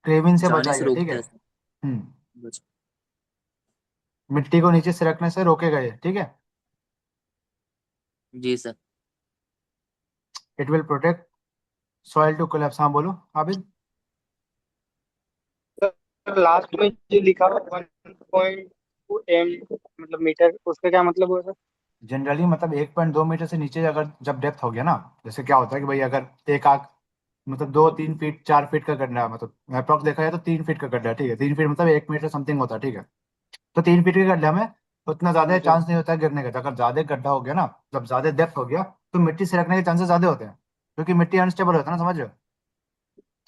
क्रेविंग से जाने से बचाएगा, ठीक रोकता है। है सर। हम्म। बस। मिट्टी को नीचे सिरकने से रोकेगा ये, ठीक है। जी sir. It will protect soil to collapse. हाँ बोलो आबिद। सर लास्ट में जो लिखा हुआ 1.2 m मतलब मीटर, उसका क्या मतलब हुआ सर? जनरली मतलब 1.2 मीटर से नीचे अगर जब डेप्थ हो गया ना, जैसे क्या होता है कि भाई अगर एक आग, मतलब 2-3 फीट 4 फीट का गड्ढा है, मतलब अप्रॉक्स देखा जाए तो 3 फीट का गड्ढा है, ठीक है, 3 फीट मतलब 1 मीटर समथिंग होता है, ठीक है। तो 3 फीट के गड्ढा में उतना ज्यादा जी चांस नहीं होता है गिरने का। अगर ज्यादा गड्ढा हो गया ना, जब ज्यादा डेप्थ हो गया, तो मिट्टी सिरकने के चांसेस ज्यादा होते हैं, क्योंकि मिट्टी अनस्टेबल होता है ना, समझ रहे हो,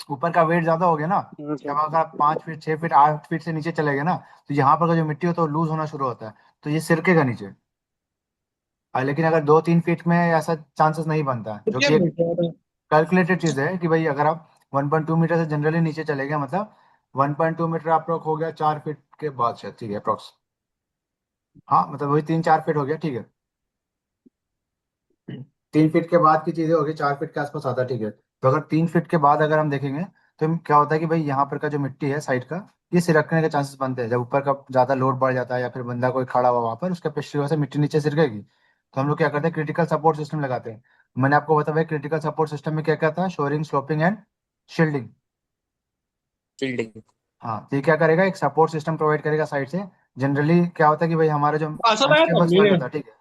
ऊपर का वेट ज्यादा हो गया ना। सर। जब अगर आप 5 फीट 6 फीट 8 फीट से नीचे चले गए ना, तो यहाँ पर का जो मिट्टी होता है वो लूज होना शुरू होता है, तो ये सिरकेगा नीचे। लेकिन अगर 2-3 फीट में ऐसा चांसेस नहीं बनता है, जो कि एक कैलकुलेटेड चीज है कि भाई अगर आप 1.2 मीटर से जनरली नीचे चले गए, मतलब 1.2 मीटर अप्रोक्स हो गया 4 फीट के बाद से, ठीक है, अप्रोक्स। हाँ मतलब वही 3-4 फीट हो गया, ठीक है। 3 फीट के बाद की चीजें होगी, 4 फीट के आसपास आता है, ठीक है। तो अगर 3 फीट के बाद अगर हम देखेंगे, तो क्या होता है कि भाई यहाँ पर का जो मिट्टी है साइड का, ये सिरकने के चांसेस बनते हैं। जब ऊपर का ज्यादा लोड बढ़ जाता है या फिर बंदा कोई खड़ा हुआ वहां पर, उसके पिछली वजह से मिट्टी नीचे सिरकेगी। तो हम लोग क्या करते हैं, क्रिटिकल सपोर्ट सिस्टम लगाते हैं। मैंने आपको बताया क्रिटिकल सपोर्ट सिस्टम में क्या क्या था, shoring, sloping and shielding. Shielding. हाँ, तो ये क्या करेगा, एक सपोर्ट सिस्टम प्रोवाइड करेगा साइड से। जनरली क्या होता है कि भाई हमारा जो पार्सल आया था अनस्टेबल सॉइल मेरे। होता है, ठीक है,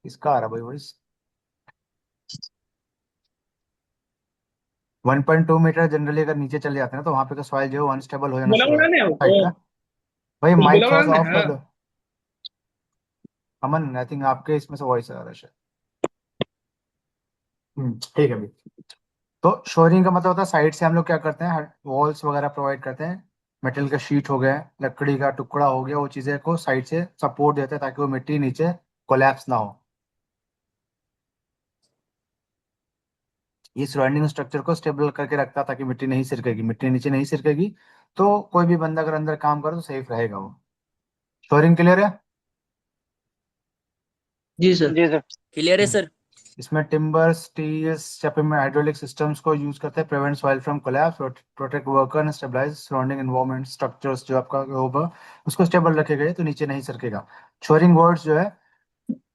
इसका आ रहा भाई वॉइस। 1.2 मीटर जनरली अगर नीचे चले जाते हैं ना, तो वहां पे का सॉइल जो है अनस्टेबल हो जाना बोला शुरू हो बोला नहीं जाता है आपको, साइड का। भाई माइक बुलबुला थोड़ा उड़ाना सा है ऑफ कर लो। अमन, आई थिंक आपके इसमें से वॉइस आ रहा है शायद। ठीक है भाई। तो शोरिंग का मतलब होता है साइड से हम लोग क्या करते हैं, वॉल्स वगैरह प्रोवाइड करते हैं, मेटल का शीट हो गया, लकड़ी का टुकड़ा हो गया, वो चीजें को साइड से सपोर्ट देते हैं, ताकि वो मिट्टी नीचे कोलैप्स ना हो। ये सराउंडिंग स्ट्रक्चर को स्टेबल करके रखता है, ताकि मिट्टी नहीं सिरकेगी, मिट्टी नीचे नहीं सिरकेगी, तो कोई भी बंदा अगर अंदर काम करे तो सेफ रहेगा वो। शोरिंग क्लियर है? जी सर। जी सर। क्लियर है हम्म। सर। इसमें टिम्बर, स्टील्स या फिर हाइड्रोलिक सिस्टम्स को यूज करते हैं, prevent soil from collapse, protect worker and stabilize surrounding environment structures. जो आपका होगा उसको स्टेबल रखे गए तो नीचे नहीं सरकेगा। शोरिंग वर्ड्स जो है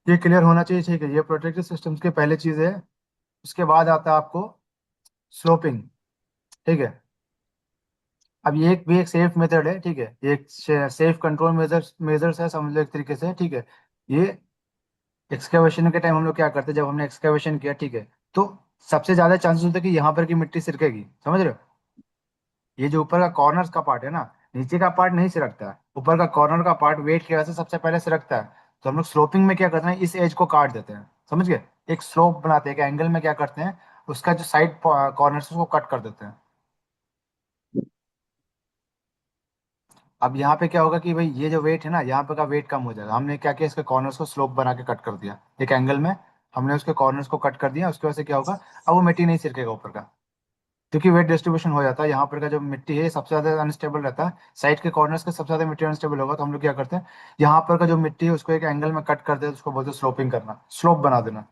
ये क्लियर होना चाहिए, ठीक है। ये प्रोटेक्टिव सिस्टम्स की पहली चीज है। उसके बाद आता है आपको स्लोपिंग, ठीक है। अब ये एक भी एक सेफ मेथड है, ठीक है, ये एक सेफ कंट्रोल मेजर्स मेजर्स है, समझ लो एक तरीके से, ठीक है। ये एक्सकेवेशन के टाइम हम लोग क्या करते हैं, जब हमने एक्सकेवेशन किया, ठीक है, तो सबसे ज्यादा चांसेस होते हैं कि यहाँ पर की मिट्टी सिरकेगी, समझ रहे हो। ये जो ऊपर का कॉर्नर्स का पार्ट है ना, नीचे का पार्ट नहीं सिरकता है, ऊपर का कॉर्नर का पार्ट वेट की वजह से सबसे पहले सिरकता है। तो हम लोग स्लोपिंग में क्या करते हैं, इस एज को काट देते हैं, समझ गए? एक स्लोप बनाते हैं, एक एंगल में क्या करते हैं, उसका जो साइड कॉर्नर उसको कट कर देते हैं। अब यहाँ पे क्या होगा कि भाई ये जो वेट है ना, यहाँ पे का वेट कम हो जाएगा। हमने क्या किया, इसके कॉर्नर्स को स्लोप बना के कट कर दिया एक एंगल में, हमने उसके कॉर्नर्स को कट कर दिया। उसकी वजह से क्या होगा, अब वो मिट्टी नहीं सिरकेगा ऊपर का, क्योंकि वेट डिस्ट्रीब्यूशन हो जाता है। यहाँ पर का जो मिट्टी है ये सबसे ज्यादा अनस्टेबल रहता है, साइड के कॉर्नर्स का सबसे ज्यादा मिट्टी अनस्टेबल होगा। तो हम लोग क्या करते हैं, यहाँ पर का जो मिट्टी है उसको एक एंगल में कट कर देते हैं, उसको बोलते हैं स्लोपिंग करना, स्लोप बना देना।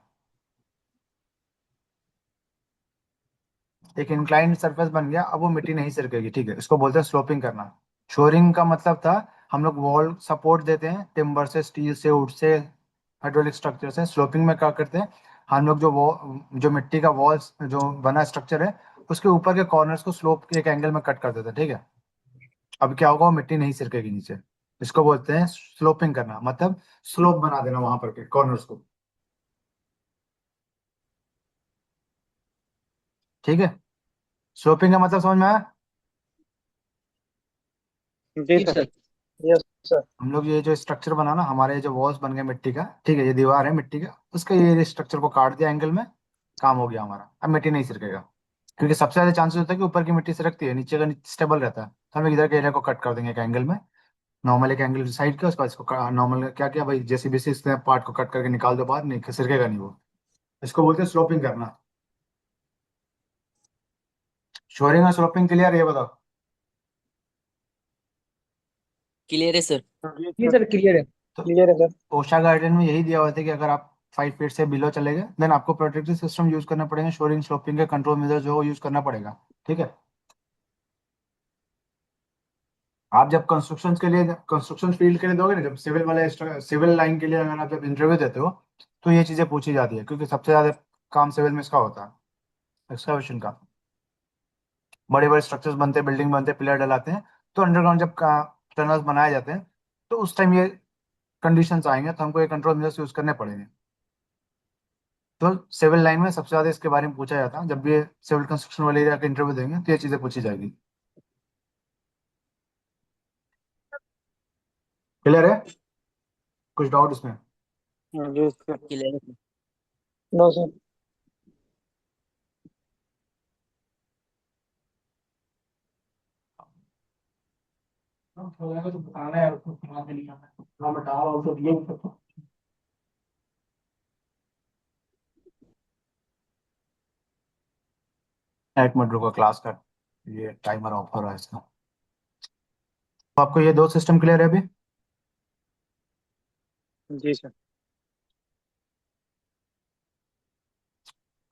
एक इंक्लाइंड सरफेस बन गया, अब वो मिट्टी नहीं सिरकेगी, ठीक है, इसको बोलते हैं स्लोपिंग करना। शोरिंग का मतलब था हम लोग वॉल सपोर्ट देते हैं टिम्बर से, स्टील से, वुड से, हाइड्रोलिक स्ट्रक्चर से। स्लोपिंग में क्या करते हैं, हम लोग जो मिट्टी का वॉल्स जो बना स्ट्रक्चर है उसके ऊपर के कॉर्नर्स को स्लोप के एक एंगल में कट कर देते हैं, ठीक है। अब क्या होगा, वो मिट्टी नहीं सिरकेगी नीचे। इसको बोलते हैं स्लोपिंग करना, मतलब स्लोप बना देना वहां पर के कॉर्नर्स को, ठीक है। स्लोपिंग का मतलब समझ में आया? जी जी सर। सर। Yes sir. हम लोग ये जो स्ट्रक्चर बना ना, हमारे जो वॉल्स बन गए मिट्टी का, ठीक है, ये दीवार है मिट्टी का, उसका ये स्ट्रक्चर को काट दिया एंगल में, काम हो गया हमारा। अब मिट्टी नहीं सिरकेगा, क्योंकि सबसे ज्यादा चांसेस होता है कि ऊपर की मिट्टी सिरकती है, नीचे का स्टेबल रहता है। तो हम लोग इधर के एरिया को कट कर देंगे एक एंगल में, नॉर्मल एक एंगल साइड का, उसके बाद इसको नॉर्मल क्या किया भाई, जैसे भी इस पार्ट को कट करके निकाल दो बाहर, नहीं सिरकेगा नहीं वो। इसको बोलते हैं स्लोपिंग करना। शोरिंग और स्लोपिंग क्लियर, ये बताओ। क्लियर है सर। जी सर क्लियर है। तो क्लियर है सर। ओशा गाइडलाइन में यही दिया हुआ था कि अगर आप 5 फीट से बिलो चले गए देन आपको प्रोटेक्टिव सिस्टम यूज करना पड़ेगा, शोरिंग स्लोपिंग के कंट्रोल मेजर जो यूज करना पड़ेगा, ठीक है। आप जब कंस्ट्रक्शन के लिए, कंस्ट्रक्शन फील्ड के लिए दोगे ना, जब सिविल वाले सिविल लाइन के लिए अगर आप जब इंटरव्यू देते हो, तो ये चीजें पूछी जाती है, क्योंकि सबसे ज्यादा काम सिविल में इसका होता है, एक्सकवेशन का। बड़े बड़े स्ट्रक्चर्स बनते हैं, बिल्डिंग बनते हैं, पिलर डलाते हैं, तो अंडरग्राउंड जब टनल्स बनाए जाते हैं, तो उस टाइम ये कंडीशंस आएंगे, तो हमको ये कंट्रोल मेजर्स यूज करने पड़ेंगे। तो सिविल लाइन में सबसे ज्यादा इसके बारे में पूछा जाता है, जब भी सिविल कंस्ट्रक्शन वाले एरिया का इंटरव्यू देंगे तो ये चीजें पूछी जाएगी। क्लियर है? कुछ डाउट इसमें? जी सर। क्लियर है। No sir. एक मिनट रुको, क्लास का ये टाइमर ऑफ हो रहा है इसका। तो आपको ये दो सिस्टम क्लियर है अभी? जी सर।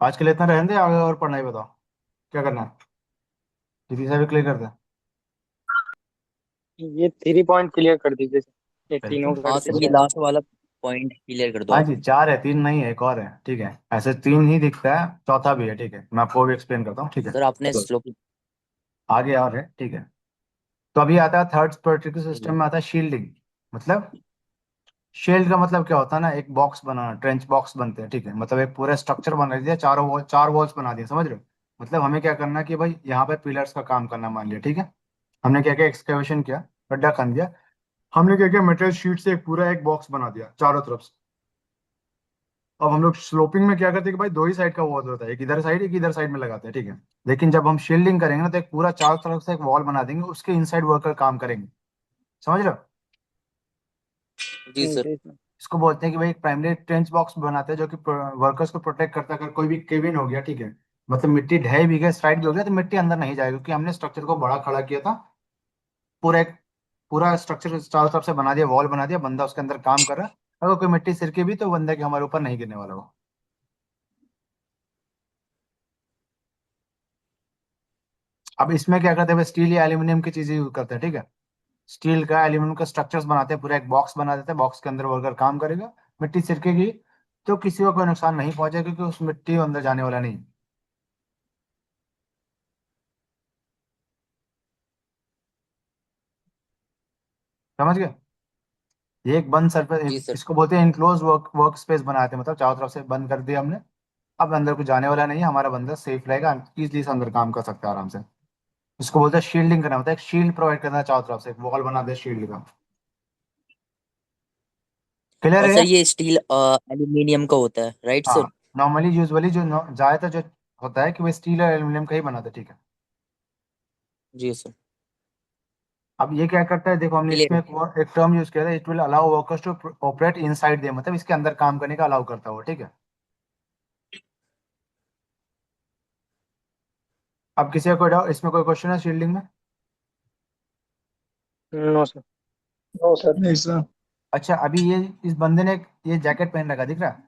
आज के लिए इतना रहने दे, आगे और पढ़ना ही बताओ क्या करना है, किसी से भी क्लियर कर दें? ये 3 पॉइंट क्लियर कर दीजिए सर, ये तीनों बिल्कुल। कर हाँ सर, ये दीजिए। लास्ट वाला पॉइंट क्लियर कर दो हाँ आप। जी, 4 है, 3 नहीं है, एक और है, ठीक है। ऐसे 3 ही दिखता है, चौथा भी है, ठीक है, मैं आपको भी एक्सप्लेन करता हूँ, ठीक है। सर आपने स्लोप। आगे और है, ठीक है। तो अभी आता है थर्ड प्रोटेक्टिव सिस्टम में, आता है शील्डिंग। मतलब शील्ड का मतलब क्या होता है ना, एक बॉक्स बनाना, ट्रेंच बॉक्स बनते हैं, ठीक है, मतलब एक पूरा स्ट्रक्चर बना दिया, चारों वॉल, 4 वॉल्स बना दिए, समझ रहे हो? मतलब हमें क्या करना है कि भाई यहाँ पे पिलर्स का काम करना, मान लिया, ठीक है। हमने क्या किया, एक्सकेवेशन किया, गड्ढा खन दिया, हमने क्या किया, मेटेरियल शीट से एक पूरा एक बॉक्स बना दिया चारों तरफ से। अब हम लोग स्लोपिंग में क्या करते हैं कि भाई दो ही साइड का वॉल होता है, एक इधर साइड एक इधर साइड में लगाते हैं, ठीक है। लेकिन जब हम शील्डिंग करेंगे ना, तो एक पूरा चारों तरफ से एक वॉल बना देंगे, उसके इनसाइड वर्कर काम करेंगे, समझ रहे हो? जी सर। जी सर। इसको बोलते हैं कि भाई एक प्राइमरी ट्रेंच बॉक्स बनाते हैं, जो कि वर्कर्स को प्रोटेक्ट करता है। अगर कोई भी केबिन हो गया, ठीक है, मतलब मिट्टी ढह भी गया, स्लाइड भी हो गया, तो मिट्टी अंदर नहीं जाएगी, क्योंकि हमने स्ट्रक्चर को बड़ा खड़ा किया था। पूरा एक पूरा स्ट्रक्चर चारों तरफ से बना दिया, वॉल बना दिया, बंदा उसके अंदर काम कर रहा है। अगर कोई मिट्टी सिरके भी तो बंदे के हमारे ऊपर नहीं गिरने वाला वो। अब इसमें क्या करते हैं भाई, स्टील या एल्यूमिनियम की चीजें यूज करते हैं, ठीक है। स्टील का, एल्यूमिनियम का स्ट्रक्चर्स बनाते हैं, पूरा एक बॉक्स बना देते हैं, बॉक्स के अंदर वर्कर काम करेगा, मिट्टी सिरकेगी तो किसी को कोई नुकसान नहीं पहुंचेगा, क्योंकि उस मिट्टी अंदर जाने वाला नहीं। समझ गए? ये एक बंद जी सरफेस, सर। इसको बोलते हैं इनक्लोज वर्क स्पेस बनाते हैं, मतलब चारों तरफ से बंद कर दिया हमने। अब अंदर कुछ जाने वाला नहीं है, हमारा बंदा सेफ रहेगा, इजली से अंदर काम कर सकता है आराम से। इसको बोलते हैं शील्डिंग करना, मतलब एक शील्ड प्रोवाइड करना चारों तरफ से, एक वॉल बना दे शील्ड का। क्लियर और है? सर ये स्टील एल्यूमिनियम का होता है, राइट हाँ, सर? नॉर्मली यूजुअली जो ज्यादातर जो होता है कि वो स्टील और एल्यूमिनियम का ही बनाते हैं, ठीक है। जी सर। अब ये क्या करता है, देखो हमने क्लियर इसमें है। एक टर्म यूज किया था, it will allow workers to operate inside they, मतलब इसके अंदर काम करने का अलाउ करता है वो, ठीक है। अब किसी का कोई डाउट इसमें, कोई क्वेश्चन है शील्डिंग में? No sir. No sir. नहीं सर। अच्छा, अभी ये इस बंदे ने ये जैकेट पहन रखा, दिख रहा है?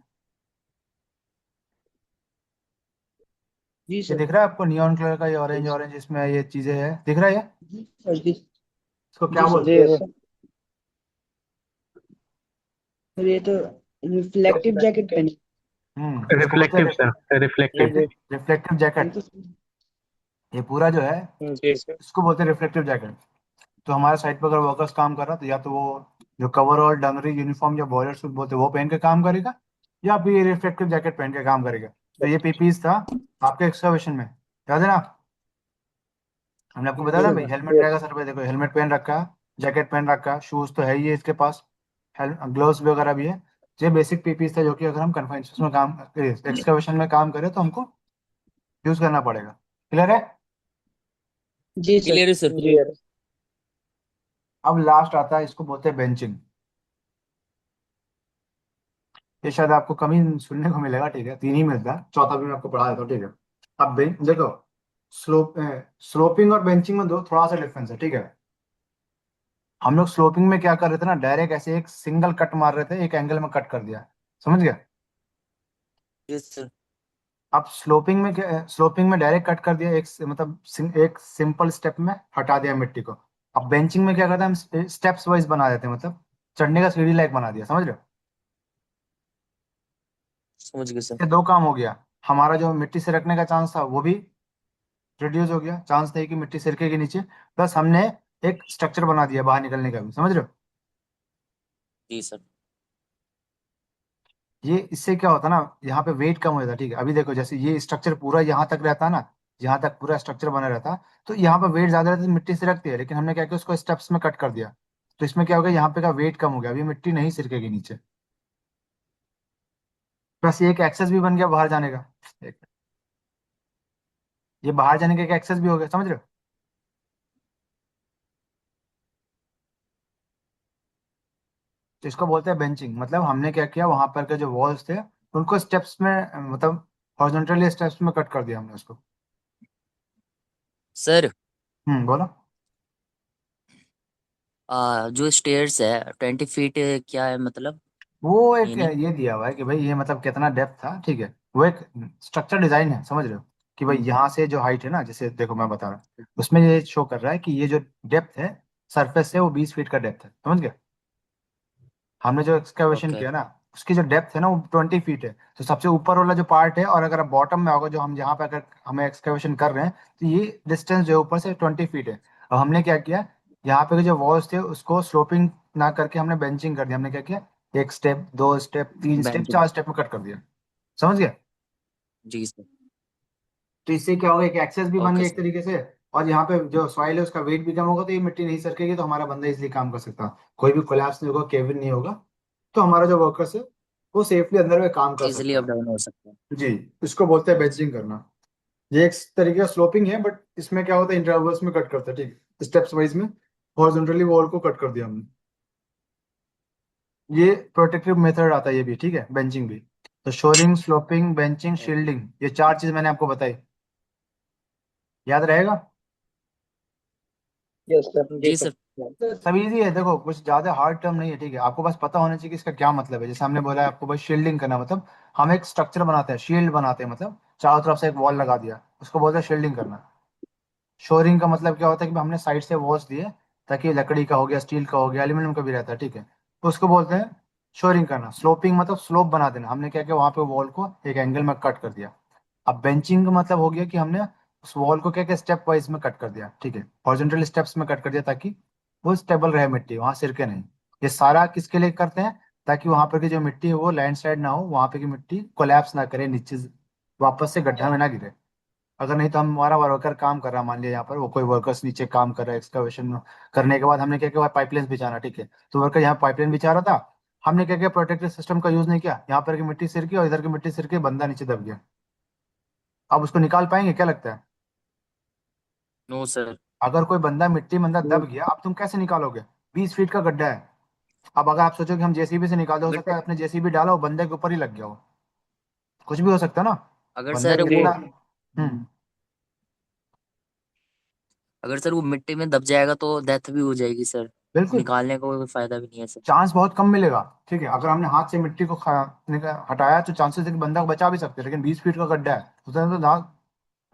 जी ये सर। दिख रहा है आपको, नियॉन कलर का, ये ऑरेंज ऑरेंज इसमें ये चीजें है, दिख रहा है ये? जी सर। जी इसको क्या जी सर। बोलते जी हैं? सर। सर ये तो रिफ्लेक्टिव जैकेट पहनी। इसको बोलते हैं reflective sir, reflective. Reflective jacket. तो ये पूरा जो है जी सर। इसको बोलते हैं रिफ्लेक्टिव जैकेट। तो हमारे साइड पर अगर वर्कर्स काम कर रहा है तो या तो वो जो कवर और डंगरी यूनिफॉर्म या बॉयलर सूट बोलते हैं वो पहन के काम करेगा, या फिर ये रिफ्लेक्टिव जैकेट पहन के काम करेगा। तो ये पीपीज था आपके एक्सकर्वेशन में, याद है ना? हमने आपको बताया जी था सर। भाई, हेलमेट रहेगा सर पे, देखो हेलमेट पहन रखा है, जैकेट पहन रखा है, शूज तो है ही है इसके पास, ग्लोव्स वगैरह भी है। ये बेसिक पीपीज था जो कि अगर हम कन्फाइंड में काम एक्सकर्वेशन में काम करें तो हमको यूज करना पड़ेगा। क्लियर है? जी सर। क्लियर है सर। जी सर। अब लास्ट आता है, इसको बोलते हैं बेंचिंग। ये शायद आपको कम ही सुनने को मिलेगा, ठीक है, तीन ही मिलता है, चौथा भी मैं आपको पढ़ा देता हूँ, ठीक है। अब बेंच देखो, स्लोपिंग और बेंचिंग में दो थोड़ा सा डिफरेंस है, ठीक है। हम लोग स्लोपिंग में क्या कर रहे थे ना, डायरेक्ट ऐसे एक सिंगल कट मार रहे थे, एक एंगल में कट कर दिया, समझ गया? जी सर। अब स्लोपिंग में क्या, स्लोपिंग में डायरेक्ट कट कर दिया, मतलब एक सिंपल स्टेप में हटा दिया मिट्टी को। अब बेंचिंग में क्या करते हैं, हम स्टेप्स वाइज बना देते हैं, मतलब चढ़ने का सीढ़ी लाइक बना दिया, समझ रहे हो? समझ गए सर। ये दो काम हो गया, हमारा जो मिट्टी से रखने का चांस था वो भी रिड्यूस हो गया, चांस नहीं कि मिट्टी सिरके के नीचे, प्लस हमने एक स्ट्रक्चर बना दिया बाहर निकलने का भी, समझ रहे हो? जी सर। ये इससे क्या होता है ना, यहाँ पे वेट कम हो जाता है, ठीक है। अभी देखो जैसे ये स्ट्रक्चर पूरा यहाँ तक रहता है ना, यहाँ तक पूरा स्ट्रक्चर बना रहता है, तो यहाँ पे वेट ज्यादा रहता है तो मिट्टी से रखती है, लेकिन हमने क्या किया, उसको स्टेप्स में कट कर दिया। तो इसमें क्या हो गया, यहाँ पे का वेट कम हो गया, अभी मिट्टी नहीं सिरकेगी नीचे, प्लस ये एक एक्सेस भी बन गया बाहर जाने का। ये बाहर जाने का एक एक्सेस भी हो गया, समझ रहे हो? तो इसको बोलते हैं बेंचिंग, मतलब हमने क्या किया, वहां पर के जो वॉल्स थे उनको स्टेप्स में, मतलब हॉरिजॉन्टली स्टेप्स में कट कर दिया हमने उसको। सर बोलो। जो स्टेयर्स है 20 फीट क्या है मतलब? वो एक मीनिंग? ये दिया हुआ है कि भाई ये मतलब कितना डेप्थ था, ठीक है। वो एक स्ट्रक्चर डिजाइन है, समझ रहे हो? कि भाई यहाँ से जो हाइट है ना, जैसे देखो मैं बता रहा हूँ, उसमें ये शो कर रहा है कि ये जो डेप्थ है सरफेस से, वो 20 फीट का डेप्थ है, समझ गया? हमने जो एक्सकैवेशन ओके। किया ना, उसकी जो डेप्थ है ना वो 20 फीट है। तो सबसे ऊपर वाला जो पार्ट है, और अगर आप बॉटम में आओगे, जो हम जहाँ पे अगर हमें एक्सकैवेशन कर रहे हैं, तो ये डिस्टेंस जो है ऊपर से 20 फीट है। अब हमने क्या किया, यहाँ पे जो वॉल्स थे उसको स्लोपिंग ना करके हमने बेंचिंग कर दिया। हमने क्या किया, एक स्टेप, दो स्टेप, तीन स्टेप, बेंचिंग। चार स्टेप में कट कर दिया, समझ गया? जी सर। तो इससे क्या होगा, एक एक्सेस भी बन ओके गया एक सर। तरीके से, और यहाँ पे जो सॉइल है उसका वेट भी कम होगा, तो ये मिट्टी नहीं सरकेगी, तो हमारा बंदा इसलिए काम कर सकता है, कोई भी कोलैप्स नहीं होगा, केविन नहीं होगा। तो हमारा जो वर्कर्स है वो सेफली अंदर में काम कर इजिली सकता अप डाउन हो सकता है। है। जी, इसको बोलते हैं बेंचिंग करना। ये एक तरीके का स्लोपिंग है, बट इसमें क्या होता है, इंटरवल्स में कट करता है, ठीक है, स्टेप्स वाइज में हॉरिजॉन्टली वॉल को कट कर दिया हमने। ये प्रोटेक्टिव मेथड आता है ये भी, ठीक है, बेंचिंग भी। तो शोरिंग, स्लोपिंग, बेंचिंग, शील्डिंग, ये चार चीज मैंने आपको बताई, याद रहेगा? Yes sir. जी जी सर। सर। सब इजी है, देखो कुछ ज्यादा हार्ड टर्म नहीं है, ठीक है। आपको बस पता होना चाहिए कि इसका क्या मतलब है। जैसे हमने बोला है आपको, बस शील्डिंग करना, मतलब हम एक स्ट्रक्चर बनाते हैं, शील्ड बनाते हैं, मतलब चारों तरफ से एक वॉल लगा दिया, उसको बोलते हैं शील्डिंग करना। शोरिंग का मतलब क्या होता है कि हमने साइड से वॉल्स दिए, ताकि लकड़ी का हो गया, स्टील का हो गया, एल्यूमिनियम का भी रहता है, ठीक है, तो उसको बोलते हैं शोरिंग करना। स्लोपिंग मतलब स्लोप बना देना, हमने क्या किया, वहां पे वॉल को एक एंगल में कट कर दिया। अब बेंचिंग का मतलब हो गया कि हमने उस वॉल को क्या किया, स्टेप वाइज में कट कर दिया, ठीक है, हॉरिजॉन्टल स्टेप्स में कट कर दिया, ताकि वो स्टेबल रहे मिट्टी, वहां सिरके नहीं। ये सारा किसके लिए करते हैं, ताकि वहां पर की जो मिट्टी है वो लैंडस्लाइड ना हो, वहां पे की मिट्टी कोलैप्स ना करे नीचे, वापस से गड्ढा में ना गिरे। अगर नहीं तो हमारा वर्कर काम कर रहा है, मान लिया यहाँ पर वो कोई वर्कर्स नीचे काम कर रहा है एक्सकवेशन करने के बाद, हमने क्या किया, पाइपलाइन बिछाना, ठीक है, तो वर्कर यहाँ पाइपलाइन बिछा रहा था, हमने क्या किया, प्रोटेक्टिव सिस्टम का यूज नहीं किया, यहाँ पर की मिट्टी सिर की और इधर की मिट्टी सिर के, बंदा नीचे दब गया। अब उसको निकाल पाएंगे क्या लगता है? No sir. अगर कोई बंदा मिट्टी में अंदर दब गया, अब तुम कैसे निकालोगे? 20 फीट का गड्ढा है। अब अगर आप सोचो कि हम जेसीबी से निकाल दो, हो बट सकता है अपने जेसीबी डाला वो बंदे के ऊपर ही लग गया हो, कुछ भी हो सकता है ना। अगर बंदा सर भी वो इतना। हम्म। अगर सर वो मिट्टी में दब जाएगा तो डेथ भी हो जाएगी सर। बिल्कुल। निकालने का कोई फायदा भी नहीं है सर। चांस बहुत कम मिलेगा। ठीक है, अगर हमने हाथ से मिट्टी को हटाया तो चांसेस है कि बंदा को बचा भी सकते हैं, लेकिन 20 फीट का गड्ढा है, उसमें तो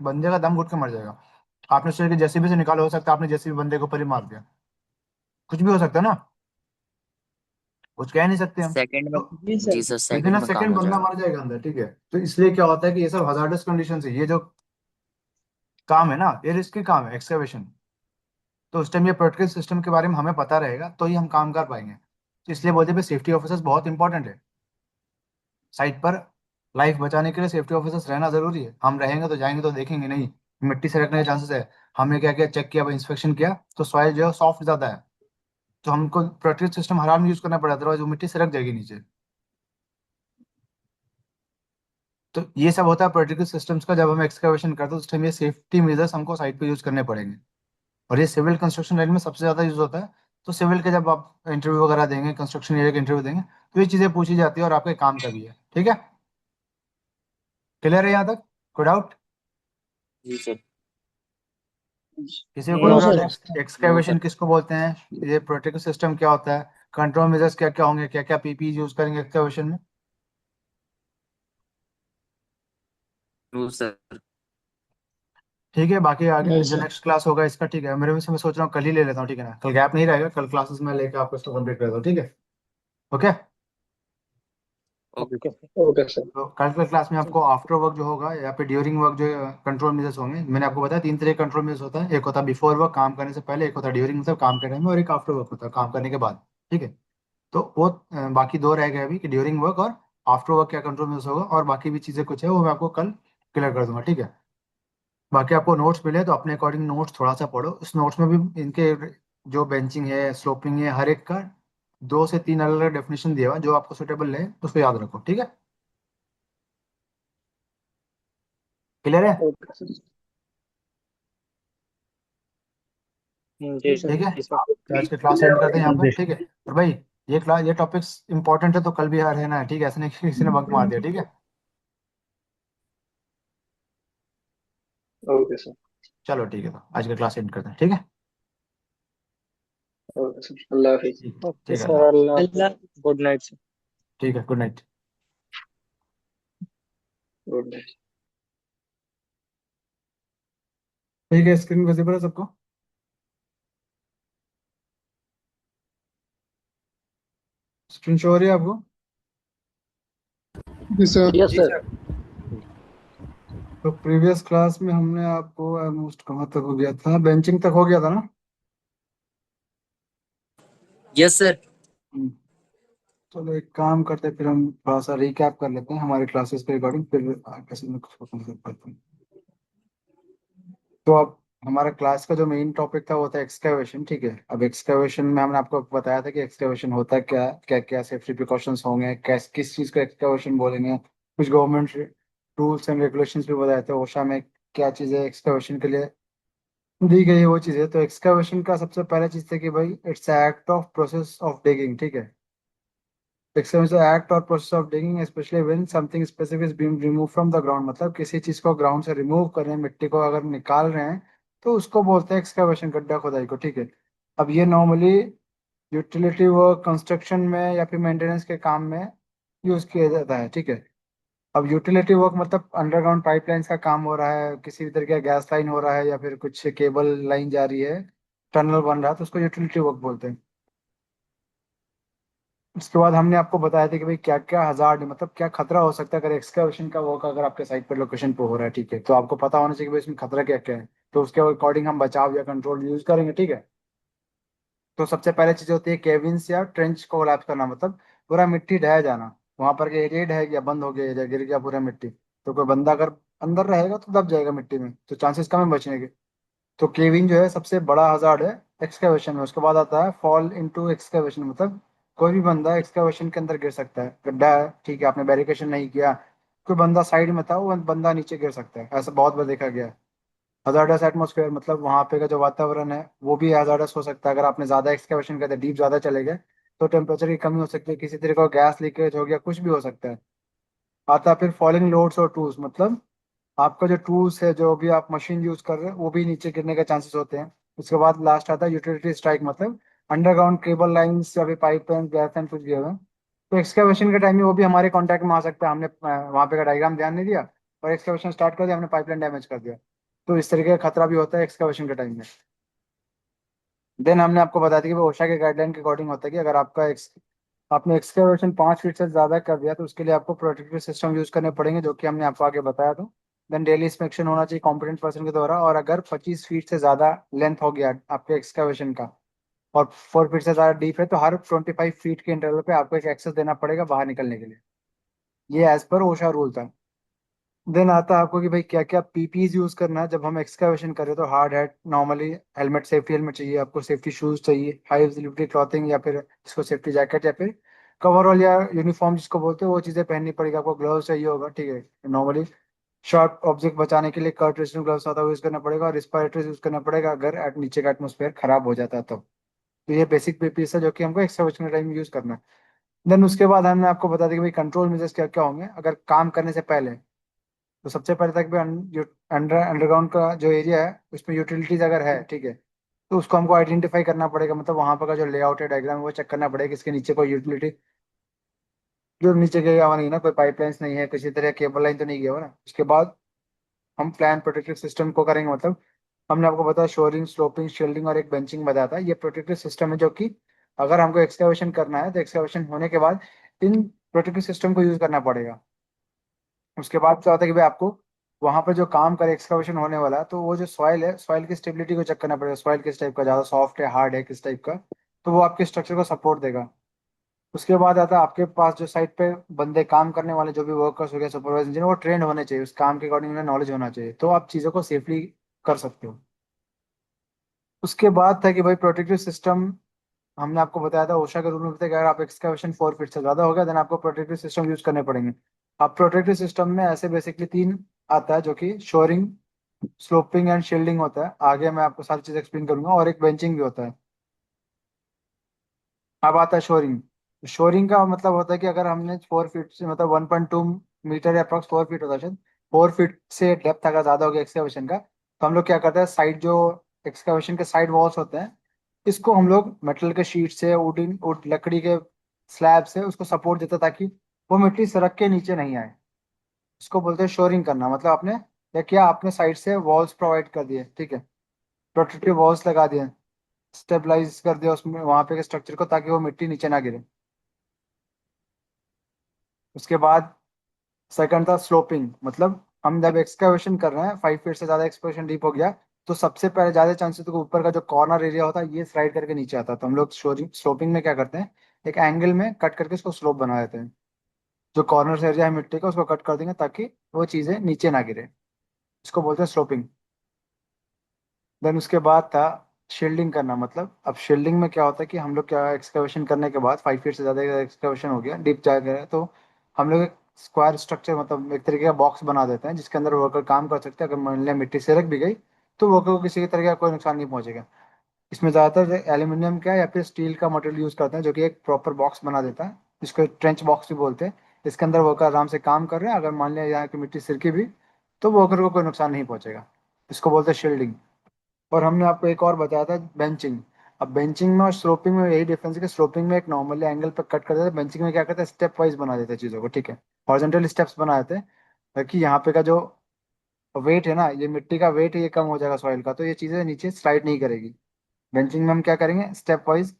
बंदे का दम घुट के मर जाएगा। आपने सोचा कि जेसीबी से निकालो, हो सकता है आपने जेसीबी बंदे को ऊपर ही मार दिया, कुछ भी हो सकता है ना, कुछ कह नहीं सकते हम। सेकंड में। तो जी जी सर। सर, विदिन सेकंड अ में काम सेकंड हो बंदा जाएगा। मर जाएगा अंदर, ठीक है। तो इसलिए क्या होता है कि ये सब हजार्डस कंडीशन है, ये जो काम है ना, ये रिस्की काम है एक्सकवेशन। तो उस टाइम ये प्रोटेक्टिव सिस्टम के बारे में हमें पता रहेगा तो ही हम काम कर पाएंगे। तो इसलिए बोलते हैं सेफ्टी ऑफिसर्स बहुत इंपॉर्टेंट है साइट पर। लाइफ बचाने के लिए सेफ्टी ऑफिसर्स रहना जरूरी है। हम रहेंगे तो जाएंगे तो देखेंगे नहीं, मिट्टी से रखने के चांसेस है। हमने क्या किया, चेक किया, इंस्पेक्शन किया, तो सॉइल जो है सॉफ्ट ज्यादा है, तो हमको प्रोटेक्टिव सिस्टम हर हाल में यूज करना पड़ा, अदरवाइज वो मिट्टी से रख जाएगी नीचे। तो ये सब होता है प्रोटेक्टिव सिस्टम्स का, जब हम एक्सकवेशन करते हैं उस टाइम ये सेफ्टी मेजर्स हमको साइट पे यूज करने पड़ेंगे। और ये सिविल कंस्ट्रक्शन लाइन में सबसे ज्यादा यूज होता है। तो सिविल के जब आप इंटरव्यू वगैरह देंगे, कंस्ट्रक्शन एरिया का इंटरव्यू देंगे, तो ये चीजें पूछी जाती है और आपके काम का भी है, ठीक है। क्लियर है यहाँ तक? कोई डाउट? जी सर। किसी को कोई नो और sir. Doubt? No excavation sir. किसको बोलते हैं, ये प्रोटेक्टिव सिस्टम क्या होता है, कंट्रोल मेजर्स क्या क्या होंगे, क्या क्या पीपी यूज करेंगे एक्सकैवेशन में? No sir. ठीक है, बाकी आगे नहीं जो सर। नेक्स्ट क्लास होगा इसका, ठीक है, मेरे में से मैं सोच रहा हूँ कल ही ले लेता हूँ, ठीक है ना, कल गैप नहीं रहेगा, कल क्लासेस में लेकर आपको इसको कंप्लीट कर देता हूँ, ठीक है। Okay. Okay. Okay okay sir. तो कल के क्लास में आपको आफ्टर वर्क जो होगा या फिर ड्यूरिंग वर्क जो कंट्रोल मेजर्स होंगे, मैंने आपको बताया 3 तरह के कंट्रोल मेजर्स होता है, एक होता है बिफोर वर्क काम करने से पहले, एक होता है ड्यूरिंग मतलब काम करने में, और एक आफ्टर वर्क होता है काम करने के बाद, ठीक है। तो वो बाकी दो रह गए अभी कि ड्यूरिंग वर्क और आफ्टर वर्क क्या कंट्रोल मेजर्स होगा, और बाकी भी चीज़ें कुछ है वो मैं आपको कल क्लियर कर दूंगा, ठीक है। बाकी आपको नोट्स मिले तो अपने अकॉर्डिंग नोट्स थोड़ा सा पढ़ो, उस नोट्स में भी इनके जो बेंचिंग है, स्लोपिंग है, हर एक का 2 से 3 अलग अलग डेफिनेशन दिया हुआ है, जो आपको सुटेबल लगे उसको याद रखो, ठीक है। क्लियर है? Okay sir. जी सर। ठीक है, जी सर। तो आज के क्लास एंड करते हैं यहाँ पर, ठीक है। और भाई ये क्लास, ये टॉपिक्स इंपॉर्टेंट है तो कल भी रहना है, ठीक है, ऐसे नहीं कि किसी ने बंक मार दिया, ठीक है। Okay sir. चलो ठीक है, तो आज का क्लास एंड करते हैं, ठीक है। ओके सर, अल्लाह हाफिज। ठीक ओके ठीक है, सर, अल्लाह। अल्लाह। अल्लाह। Good night sir. ठीक है, गुड नाइट। Good night. ठीक है, स्क्रीन विजिबल है सबको? स्क्रीन शो हो रही है आपको? जी सर। यस जी सर। सर। तो प्रीवियस क्लास में हमने आपको ऑलमोस्ट कहाँ तक हो गया था, बेंचिंग तक हो गया था ना? Yes sir. हम्म। चलो एक काम करते हैं, फिर हम थोड़ा सा रिकैप कर लेते हैं हमारे क्लासेस के रिगार्डिंग, फिर आगे से मैं कुछ कंप्लीट करते हैं। तो अब हमारा क्लास का जो मेन टॉपिक था वो था एक्सकैवेशन, ठीक है। अब एक्सकैवेशन में हमने आपको बताया था कि एक्सकैवेशन होता है क्या, क्या क्या सेफ्टी प्रिकॉशंस होंगे, कैस किस चीज़ को एक्सकैवेशन बोलेंगे, कुछ गवर्नमेंट रूल्स एंड रेगुलेशंस भी बताए थे, ओशा में क्या चीज़ें एक्सकैवेशन के लिए दी गई है वो चीज़ें। तो एक्सकैवेशन का सबसे पहला चीज़ था कि भाई it's act of process of digging, ठीक है। Excavation is the act or process of digging, especially when something specific is being removed from the ground, मतलब किसी चीज को ग्राउंड से रिमूव कर रहे हैं, मिट्टी को अगर निकाल रहे हैं तो उसको बोलते हैं एक्सकवेशन, गड्ढा खोदाई को, ठीक है। अब ये नॉर्मली यूटिलिटी वर्क, कंस्ट्रक्शन में या फिर मेंटेनेंस के काम में यूज किया जाता है, ठीक है। अब यूटिलिटी वर्क मतलब अंडरग्राउंड पाइपलाइंस का काम हो रहा है, किसी भी तरीके का गैस लाइन हो रहा है या फिर कुछ केबल लाइन जा रही है, टनल बन रहा है, तो उसको यूटिलिटी वर्क बोलते हैं। उसके बाद हमने आपको बताया था कि भाई क्या क्या हजार्ड मतलब क्या खतरा हो सकता है अगर एक्सकवेशन का वर्क अगर आपके साइट पर लोकेशन पे हो रहा है, ठीक है। तो आपको पता होना चाहिए कि भाई इसमें खतरा क्या क्या है, तो उसके अकॉर्डिंग हम बचाव या कंट्रोल यूज करेंगे, ठीक है। तो सबसे पहले चीज होती है केविन्स या ट्रेंच को कोलैप्स करना, मतलब पूरा मिट्टी ढह जाना, वहां पर एरिया ढह गया, बंद हो गया एरिया, गिर गया पूरा मिट्टी, तो कोई बंदा अगर अंदर रहेगा तो दब जाएगा मिट्टी में, तो चांसेस कम है बचने के। तो केविंग जो है सबसे बड़ा हजार्ड है एक्सकेवेशन में। उसके बाद आता है फॉल इनटू एक्सकेवेशन, मतलब कोई भी बंदा एक्सकेवेशन के अंदर गिर सकता है। गड्ढा है, ठीक है, आपने बैरिकेशन नहीं किया, कोई बंदा साइड में था, वो बंदा नीचे गिर सकता है। ऐसा बहुत बार देखा गया है। हजार्डस एटमोसफेयर मतलब वहां पे का जो वातावरण है वो भी हजार्डस हो सकता है। अगर आपने ज्यादा एक्सकेवेशन करते डीप ज्यादा चले गए तो टेम्परेचर की कमी हो सकती है, किसी तरह का गैस लीकेज हो गया, कुछ भी हो सकता है। आता है फिर फॉलिंग लोड्स और टूल्स, मतलब आपका जो टूल्स है, जो भी आप मशीन यूज कर रहे हैं, वो भी नीचे गिरने के चांसेस होते हैं। उसके बाद लास्ट आता है यूटिलिटी स्ट्राइक, मतलब अंडरग्राउंड केबल लाइंस या फिर पाइप लाइन, गैस लाइन कुछ भी है। तो एक्सकवेशन के टाइम में वो भी हमारे कांटेक्ट में आ सकता है। हमने वहाँ पे का डायग्राम ध्यान नहीं दिया और एक्सकवेशन स्टार्ट कर दिया, हमने पाइपलाइन डैमेज कर दिया। तो इस तरीके का खतरा भी होता है एक्सकवेशन के टाइम में। देन हमने आपको बता दिया कि ओशा के गाइडलाइन के अकॉर्डिंग होता है कि अगर आपने एक्सकवेशन 5 फीट से ज्यादा कर दिया तो उसके लिए आपको प्रोटेक्टिव सिस्टम यूज करने पड़ेंगे, जो कि हमने आपको आगे बताया। तो देन डेली इंस्पेक्शन होना चाहिए कॉम्पिटेंट पर्सन के द्वारा। और अगर 25 फीट से ज्यादा लेंथ हो गया आपके एक्सकवेशन का और 4 फीट से ज्यादा डीप है, तो हर 25 फीट के इंटरवल पे आपको एक एक्सेस देना पड़ेगा बाहर निकलने के लिए। ये एज पर ओशा रूल था। देन आता है आपको कि भाई क्या क्या पीपीज यूज करना है जब हम एक्सकवेशन करें। तो hard hat normally, helmet, safety helmet चाहिए आपको, सेफ्टी शूज चाहिए, हाई विजिबिलिटी क्लॉथिंग या फिर जिसको सेफ्टी जैकेट या फिर कवरऑल या यूनिफॉर्म जिसको बोलते हैं, वो चीजें पहननी पड़ेगी आपको। ग्लव्स चाहिए होगा, ठीक है, नॉर्मली शार्प ऑब्जेक्ट बचाने के लिए कर्ट रेजिस्टेंट ग्लव्स आता है वो यूज करना पड़ेगा, और रिस्पायरेटर्स यूज करना पड़ेगा अगर नीचे का एटमोस्फेयर खराब हो जाता है तो ये बेसिक पीपीज है जो कि हमको एक्सकवेशन के टाइम यूज करना है। देन उसके बाद हमने आपको बता दिया कि भाई कंट्रोल मेजर्स क्या क्या होंगे अगर काम करने से पहले। तो सबसे पहले तक भी अंडरग्राउंड का जो एरिया है उसमें यूटिलिटीज अगर है, ठीक है, तो उसको हमको आइडेंटिफाई करना पड़ेगा। मतलब वहां पर का जो लेआउट है, डायग्राम है, वो चेक करना पड़ेगा कि इसके नीचे कोई यूटिलिटी जो नीचे गया हुआ नहीं ना, कोई पाइपलाइंस नहीं है, किसी तरह केबल लाइन तो नहीं गया हुआ ना। उसके बाद हम प्लान प्रोटेक्टिव सिस्टम को करेंगे। मतलब हमने आपको बताया शोरिंग, स्लोपिंग, शील्डिंग और एक बेंचिंग बताया था। ये प्रोटेक्टिव सिस्टम है जो कि अगर हमको एक्सकवेशन करना है तो एक्सकवेशन होने के बाद इन प्रोटेक्टिव सिस्टम को यूज करना पड़ेगा। उसके बाद क्या होता है कि भाई आपको वहां पर जो काम करे एक्सकवेशन होने वाला है, तो वो जो सॉइल है, सॉइल की स्टेबिलिटी को चेक करना पड़ेगा। सॉइल किस टाइप का, ज्यादा सॉफ्ट है, हार्ड है, किस टाइप का, तो वो आपके स्ट्रक्चर को सपोर्ट देगा। उसके बाद आता है आपके पास जो साइट पे बंदे काम करने वाले, जो भी वर्कर्स हो गए, सुपरवाइजर इंजीनियर, वो ट्रेंड होने चाहिए, उस काम के अकॉर्डिंग उन्हें नॉलेज होना चाहिए, तो आप चीज़ों को सेफली कर सकते हो। उसके बाद था कि भाई प्रोटेक्टिव सिस्टम, हमने आपको बताया था ओशा के रूल में बताया कि अगर आप एक्सकवेशन 4 फीट से ज्यादा हो गया देन आपको प्रोटेक्टिव सिस्टम यूज करने पड़ेंगे। अब प्रोटेक्टिव सिस्टम में ऐसे बेसिकली 3 आता है, जो कि शोरिंग, स्लोपिंग एंड शील्डिंग होता है। आगे मैं आपको सारी चीज एक्सप्लेन करूंगा, और एक बेंचिंग भी होता है। अब आता है शोरिंग। शोरिंग का मतलब होता है कि अगर हमने 4 फीट से, मतलब 1.2 मीटर या अप्रॉक्स 4 फीट होता है शायद, 4 फीट से डेप्थ अगर ज्यादा हो गया एक्सकवेशन का, तो हम लोग क्या करते हैं, साइड जो एक्सकवेशन के साइड वॉल्स होते हैं, इसको हम लोग मेटल के शीट से, वुडन वुड लकड़ी के स्लैब से उसको सपोर्ट देते हैं, ताकि वो मिट्टी सड़क के नीचे नहीं आए। इसको बोलते हैं शोरिंग करना। मतलब आपने क्या किया, आपने साइड से वॉल्स प्रोवाइड कर दिए, ठीक है, प्रोटेक्टिव वॉल्स लगा दिए, स्टेबलाइज कर दिया उसमें वहां पे के स्ट्रक्चर को, ताकि वो मिट्टी नीचे ना गिरे। उसके बाद सेकंड था स्लोपिंग। मतलब हम जब एक्सकवेशन कर रहे हैं, 5 फीट से ज्यादा एक्सकवेशन डीप हो गया, तो सबसे पहले ज्यादा चांसेस तो ऊपर का जो कॉर्नर एरिया होता है ये स्लाइड करके नीचे आता है। तो हम लोग स्लोपिंग में क्या करते हैं, एक एंगल में कट करके इसको स्लोप बना देते हैं। जो कॉर्नर एरिया है मिट्टी का उसको कट कर देंगे ताकि वो चीजें नीचे ना गिरे। इसको बोलते हैं स्लोपिंग। देन उसके बाद था शील्डिंग करना। मतलब अब शील्डिंग में क्या होता है कि हम लोग क्या, एक्सकवेशन करने के बाद 5 फीट से ज़्यादा एक्सकवेशन हो गया, डीप जा गया, तो हम लोग एक स्क्वायर स्ट्रक्चर, मतलब एक तरीके का बॉक्स बना देते हैं जिसके अंदर वर्कर काम कर सकते हैं। अगर मान लिया मिट्टी सिरक भी गई तो वर्कर को किसी तरह का कोई नुकसान नहीं पहुंचेगा। इसमें ज़्यादातर एल्यूमिनियम का या फिर स्टील का मटेरियल यूज़ करते हैं, जो कि एक प्रॉपर बॉक्स बना देता है, जिसको ट्रेंच बॉक्स भी बोलते हैं। इसके अंदर वर्कर आराम से काम कर रहे हैं, अगर मान लिया यहाँ की मिट्टी सिरकी भी तो वर्कर को कोई नुकसान नहीं पहुंचेगा। इसको बोलते हैं शील्डिंग। और हमने आपको एक और बताया था बेंचिंग। अब बेंचिंग में और स्लोपिंग में यही डिफरेंस है कि स्लोपिंग में एक नॉर्मली एंगल पर कट कर देते हैं, बेंचिंग में क्या करते हैं, स्टेप वाइज बना देते हैं चीज़ों को, ठीक है, हॉरिजॉन्टल स्टेप्स बना देते हैं, ताकि यहाँ पे का जो वेट है ना, ये मिट्टी का वेट है, ये कम हो जाएगा सॉइल का, तो ये चीज़ें नीचे स्लाइड नहीं करेगी। बेंचिंग में हम क्या करेंगे, स्टेप वाइज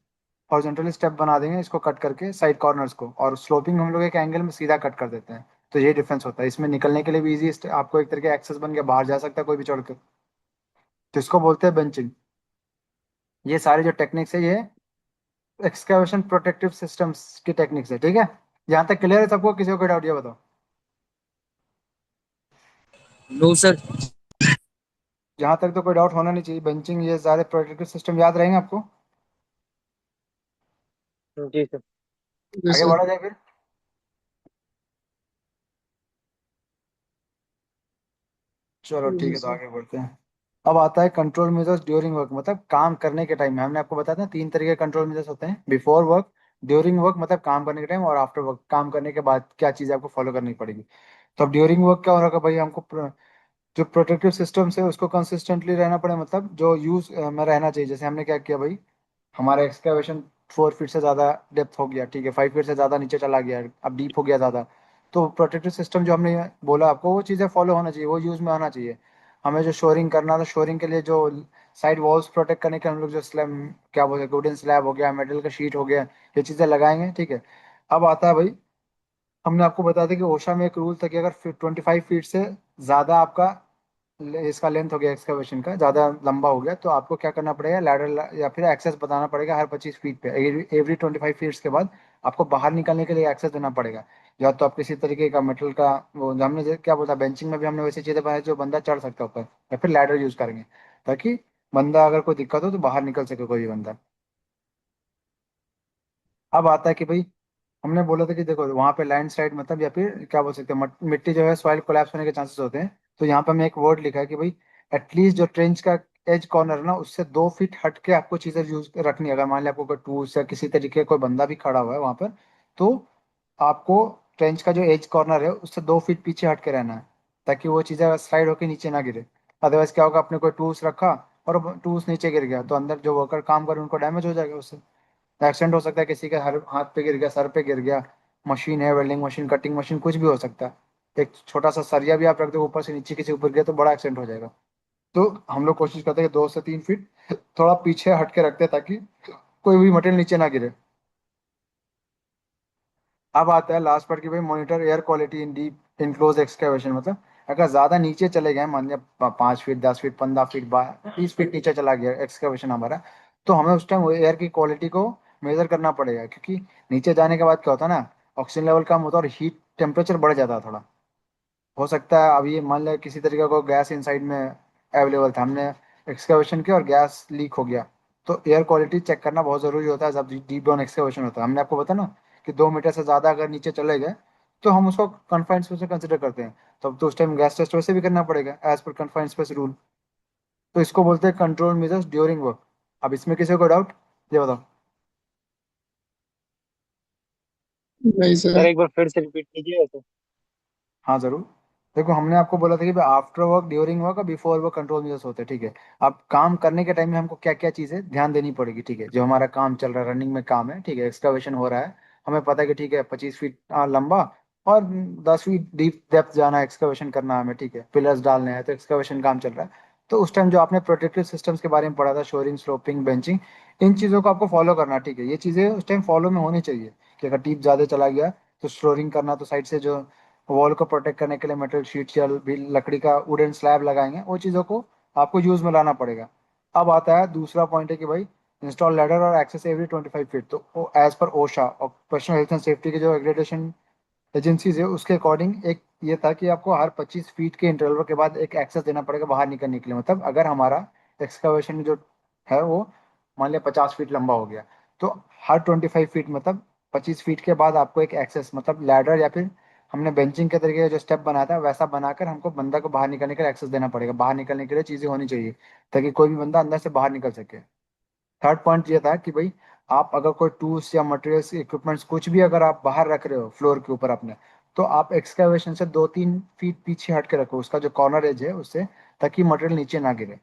हॉरिजॉन्टल स्टेप बना देंगे इसको कट करके साइड कॉर्नर्स को, और स्लोपिंग में हम लोग एक एंगल में सीधा कट कर देते हैं। तो ये डिफरेंस होता है। इसमें निकलने के लिए भी इजी, आपको एक तरीके एक्सेस बन के बाहर जा सकता है कोई भी चढ़ कर, तो इसको बोलते हैं बेंचिंग। ये सारे जो टेक्निक्स है, ये एक्सकैवेशन प्रोटेक्टिव सिस्टम्स की टेक्निक्स है, ठीक है। यहाँ तक क्लियर है सबको, किसी को कोई डाउट, ये बताओ। No sir. जहां तक तो कोई डाउट होना नहीं चाहिए। बेंचिंग ये सारे प्रोटेक्टिव सिस्टम याद रहेंगे आपको। जी सर। यस आगे सर। बढ़ा जाए फिर। चलो ठीक है, यस तो सर। आगे बढ़ते हैं। अब आता है कंट्रोल मेजर्स ड्यूरिंग वर्क, मतलब काम करने के टाइम में। हमने आपको बताया था 3 तरह के कंट्रोल मेजर्स होते हैं: बिफोर वर्क, ड्यूरिंग वर्क मतलब काम करने के टाइम, और आफ्टर वर्क काम करने के बाद क्या चीजें आपको फॉलो करनी पड़ेगी। तो अब ड्यूरिंग वर्क क्या हो रहा है भाई, हमको जो प्रोटेक्टिव सिस्टम्स है उसको कंसिस्टेंटली रहना पड़े, मतलब जो यूज में रहना चाहिए। जैसे हमने क्या किया भाई, हमारा एक्सकेवेशन 4 फीट से ज़्यादा डेप्थ हो गया, ठीक है, 5 फीट से ज़्यादा नीचे चला गया, अब डीप हो गया ज़्यादा। तो प्रोटेक्टिव सिस्टम जो हमने बोला आपको, वो चीज़ें फॉलो होना चाहिए, वो यूज़ में आना चाहिए। हमें जो शोरिंग करना था, शोरिंग के लिए जो साइड वॉल्स प्रोटेक्ट करने के हम लोग जो स्लैब, क्या बोलते हैं, वुडन स्लैब हो गया, मेटल का शीट हो गया, ये चीज़ें लगाएंगे, ठीक है। अब आता है भाई, हमने आपको बताया था कि ओशा में एक रूल था कि अगर 25 फीट से ज़्यादा आपका इसका लेंथ हो गया, एक्सकवेशन का ज़्यादा लंबा हो गया, तो आपको क्या करना पड़ेगा, लैडर या फिर एक्सेस बताना पड़ेगा हर 25 फीट पे। एवरी 25 फीट्स के बाद आपको बाहर निकलने के लिए एक्सेस देना पड़ेगा। या तो आप किसी तरीके का मेटल का, वो हमने क्या बोला, बेंचिंग में भी हमने वैसी चीज़ें बनाई जो बंदा चढ़ सकता है ऊपर, या फिर लैडर यूज़ करेंगे, ताकि बंदा अगर कोई दिक्कत हो तो बाहर निकल सके कोई भी बंदा। अब आता है कि भाई, हमने बोला था कि देखो वहां पे लैंडस्लाइड मतलब, या फिर क्या बोल सकते हैं, मिट्टी जो है सॉइल कोलैप्स होने के चांसेस होते हैं। तो यहाँ पे हमने एक वर्ड लिखा है कि भाई एटलीस्ट जो ट्रेंच का एज कॉर्नर है ना, उससे 2 फीट हट के आपको चीजें यूज रखनी है। अगर मान लिया आपको कोई टूल्स या किसी तरीके का कोई बंदा भी खड़ा हुआ है वहां पर, तो आपको ट्रेंच का जो एज कॉर्नर है उससे 2 फीट पीछे हट के रहना है, ताकि वो चीजें स्लाइड होकर नीचे ना गिरे। अदरवाइज क्या होगा, आपने कोई टूल्स रखा और टूल्स नीचे गिर गया, तो अंदर जो वर्कर काम कर रहे हैं उनको डैमेज हो जाएगा उससे। एक्सीडेंट हो सकता है, किसी के हर हाथ पे गिर गया, सर पे गिर गया, मशीन है, वेल्डिंग मशीन, कटिंग मशीन, कुछ भी हो सकता है। एक छोटा सा सरिया भी आप रख दो ऊपर से नीचे किसी ऊपर गया तो बड़ा एक्सीडेंट हो जाएगा। तो हम लोग कोशिश करते हैं कि 2 से 3 फीट थोड़ा पीछे हट के रखते हैं, ताकि कोई भी मटेरियल नीचे ना गिरे। अब आता है लास्ट पार्ट की भाई, monitor air quality in deep enclose excavation, मतलब अगर ज्यादा नीचे चले गए, मान लिया 5 फीट, 10 फीट, 15 फीट, 30 फीट नीचे चला गया एक्सकेवेशन हमारा, तो हमें उस टाइम एयर की क्वालिटी को मेजर करना पड़ेगा। क्योंकि नीचे जाने के बाद क्या होता है ना, ऑक्सीजन लेवल कम होता है और हीट टेम्परेचर बढ़ जाता है थोड़ा। हो सकता है अब ये मान लिया किसी तरीके का गैस इनसाइड में अवेलेबल था, हमने एक्सकेवेशन किया और गैस लीक हो गया, तो एयर क्वालिटी चेक करना बहुत ज़रूरी होता है जब डीप डाउन एक्सकेवेशन होता है। हमने आपको बताया ना कि 2 मीटर से ज़्यादा अगर नीचे चले गए तो हम उसको कन्फाइंड स्पेस में कंसिडर करते हैं। तो उस टाइम गैस टेस्ट वैसे भी करना पड़ेगा as per confined space rule. तो इसको बोलते हैं कंट्रोल मेजर्स ड्यूरिंग वर्क। अब इसमें किसी को डाउट, ये बताओ। नहीं सर सर। एक बार फिर से रिपीट कीजिए तो। हाँ जरूर। देखो हमने आपको बोला था कि आफ्टर वर्क, ड्यूरिंग वर्क और बिफोर वर्क कंट्रोल मेजर्स होते हैं, ठीक है। अब काम करने के टाइम में हमको क्या क्या चीजें ध्यान देनी पड़ेगी, ठीक है। जो हमारा काम चल रहा है, रनिंग में काम है, ठीक है, एक्सकवेशन हो रहा है, हमें पता है कि ठीक है 25 फीट लंबा और 10 फीट डीप डेप्थ जाना है, एक्सकवेशन करना है हमें, ठीक है, पिलर्स डालने हैं, तो एक्सकवेशन काम चल रहा है। तो उस टाइम जो आपने प्रोटेक्टिव सिस्टम्स के बारे में पढ़ा था, शोरिंग, स्लोपिंग, बेंचिंग, इन चीज़ों को आपको फॉलो करना है, ठीक है। ये चीज़ें उस टाइम फॉलो में होनी चाहिए कि अगर डीप ज़्यादा चला गया तो स्लोरिंग करना, तो साइड से जो वॉल को प्रोटेक्ट करने के लिए मेटल शीट या भी लकड़ी का वुडन स्लैब लगाएंगे, वो चीज़ों को आपको यूज में लाना पड़ेगा। अब आता है दूसरा पॉइंट है कि भाई इंस्टॉल लैडर और एक्सेस एवरी 25 फीट। तो एज पर OSHA, occupational health and safety के जो एग्रेडेशन एजेंसीज है, उसके अकॉर्डिंग एक ये था कि आपको हर 25 फीट के इंटरवल के बाद एक एक्सेस देना पड़ेगा बाहर निकलने के लिए। मतलब अगर हमारा एक्सकवेशन जो है वो मान लिया 50 फीट लंबा हो गया, तो हर 25 फीट मतलब 25 फीट के बाद आपको एक एक्सेस, मतलब लैडर या फिर हमने बेंचिंग के तरीके का जो स्टेप बनाया था वैसा बनाकर हमको बंदा को बाहर निकलने के लिए एक्सेस देना पड़ेगा। बाहर निकलने के लिए चीजें होनी चाहिए ताकि कोई भी बंदा अंदर से बाहर निकल सके। थर्ड पॉइंट ये था कि भाई आप अगर कोई टूल्स या मटेरियल्स, इक्विपमेंट्स, कुछ भी अगर आप बाहर रख रहे हो फ्लोर के ऊपर अपने, तो आप एक्सकैवेशन से 2-3 फीट पीछे हट के रखो उसका जो कॉर्नर एज है उससे, ताकि मटेरियल नीचे ना गिरे।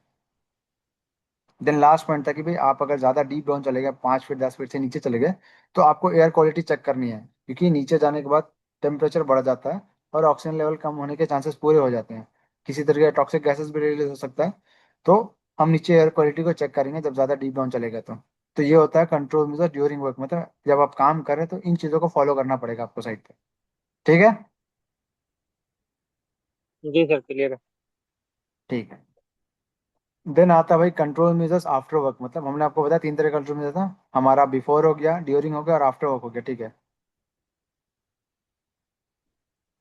देन लास्ट पॉइंट था कि भाई आप अगर ज्यादा डीप डाउन चले गए, 5 फीट, 10 फीट से नीचे चले गए, तो आपको एयर क्वालिटी चेक करनी है। क्योंकि नीचे जाने के बाद टेम्परेचर बढ़ जाता है और ऑक्सीजन लेवल कम होने के चांसेस पूरे हो जाते हैं, किसी तरह का टॉक्सिक गैसेस भी रिलीज हो सकता है। तो हम नीचे एयर क्वालिटी को चेक करेंगे जब ज्यादा डीप डाउन चलेगा। तो ये होता है कंट्रोल मेजर ड्यूरिंग वर्क, मतलब जब आप काम कर रहे हैं तो इन चीजों को फॉलो करना पड़ेगा आपको साइड पे, ठीक है। जी सर क्लियर है। ठीक है। देन आता है भाई कंट्रोल मेजर्स आफ्टर वर्क, मतलब हमने आपको बताया 3 तरह का कंट्रोल मेजर था हमारा, बिफोर हो गया, ड्यूरिंग हो गया और आफ्टर वर्क हो गया, ठीक है।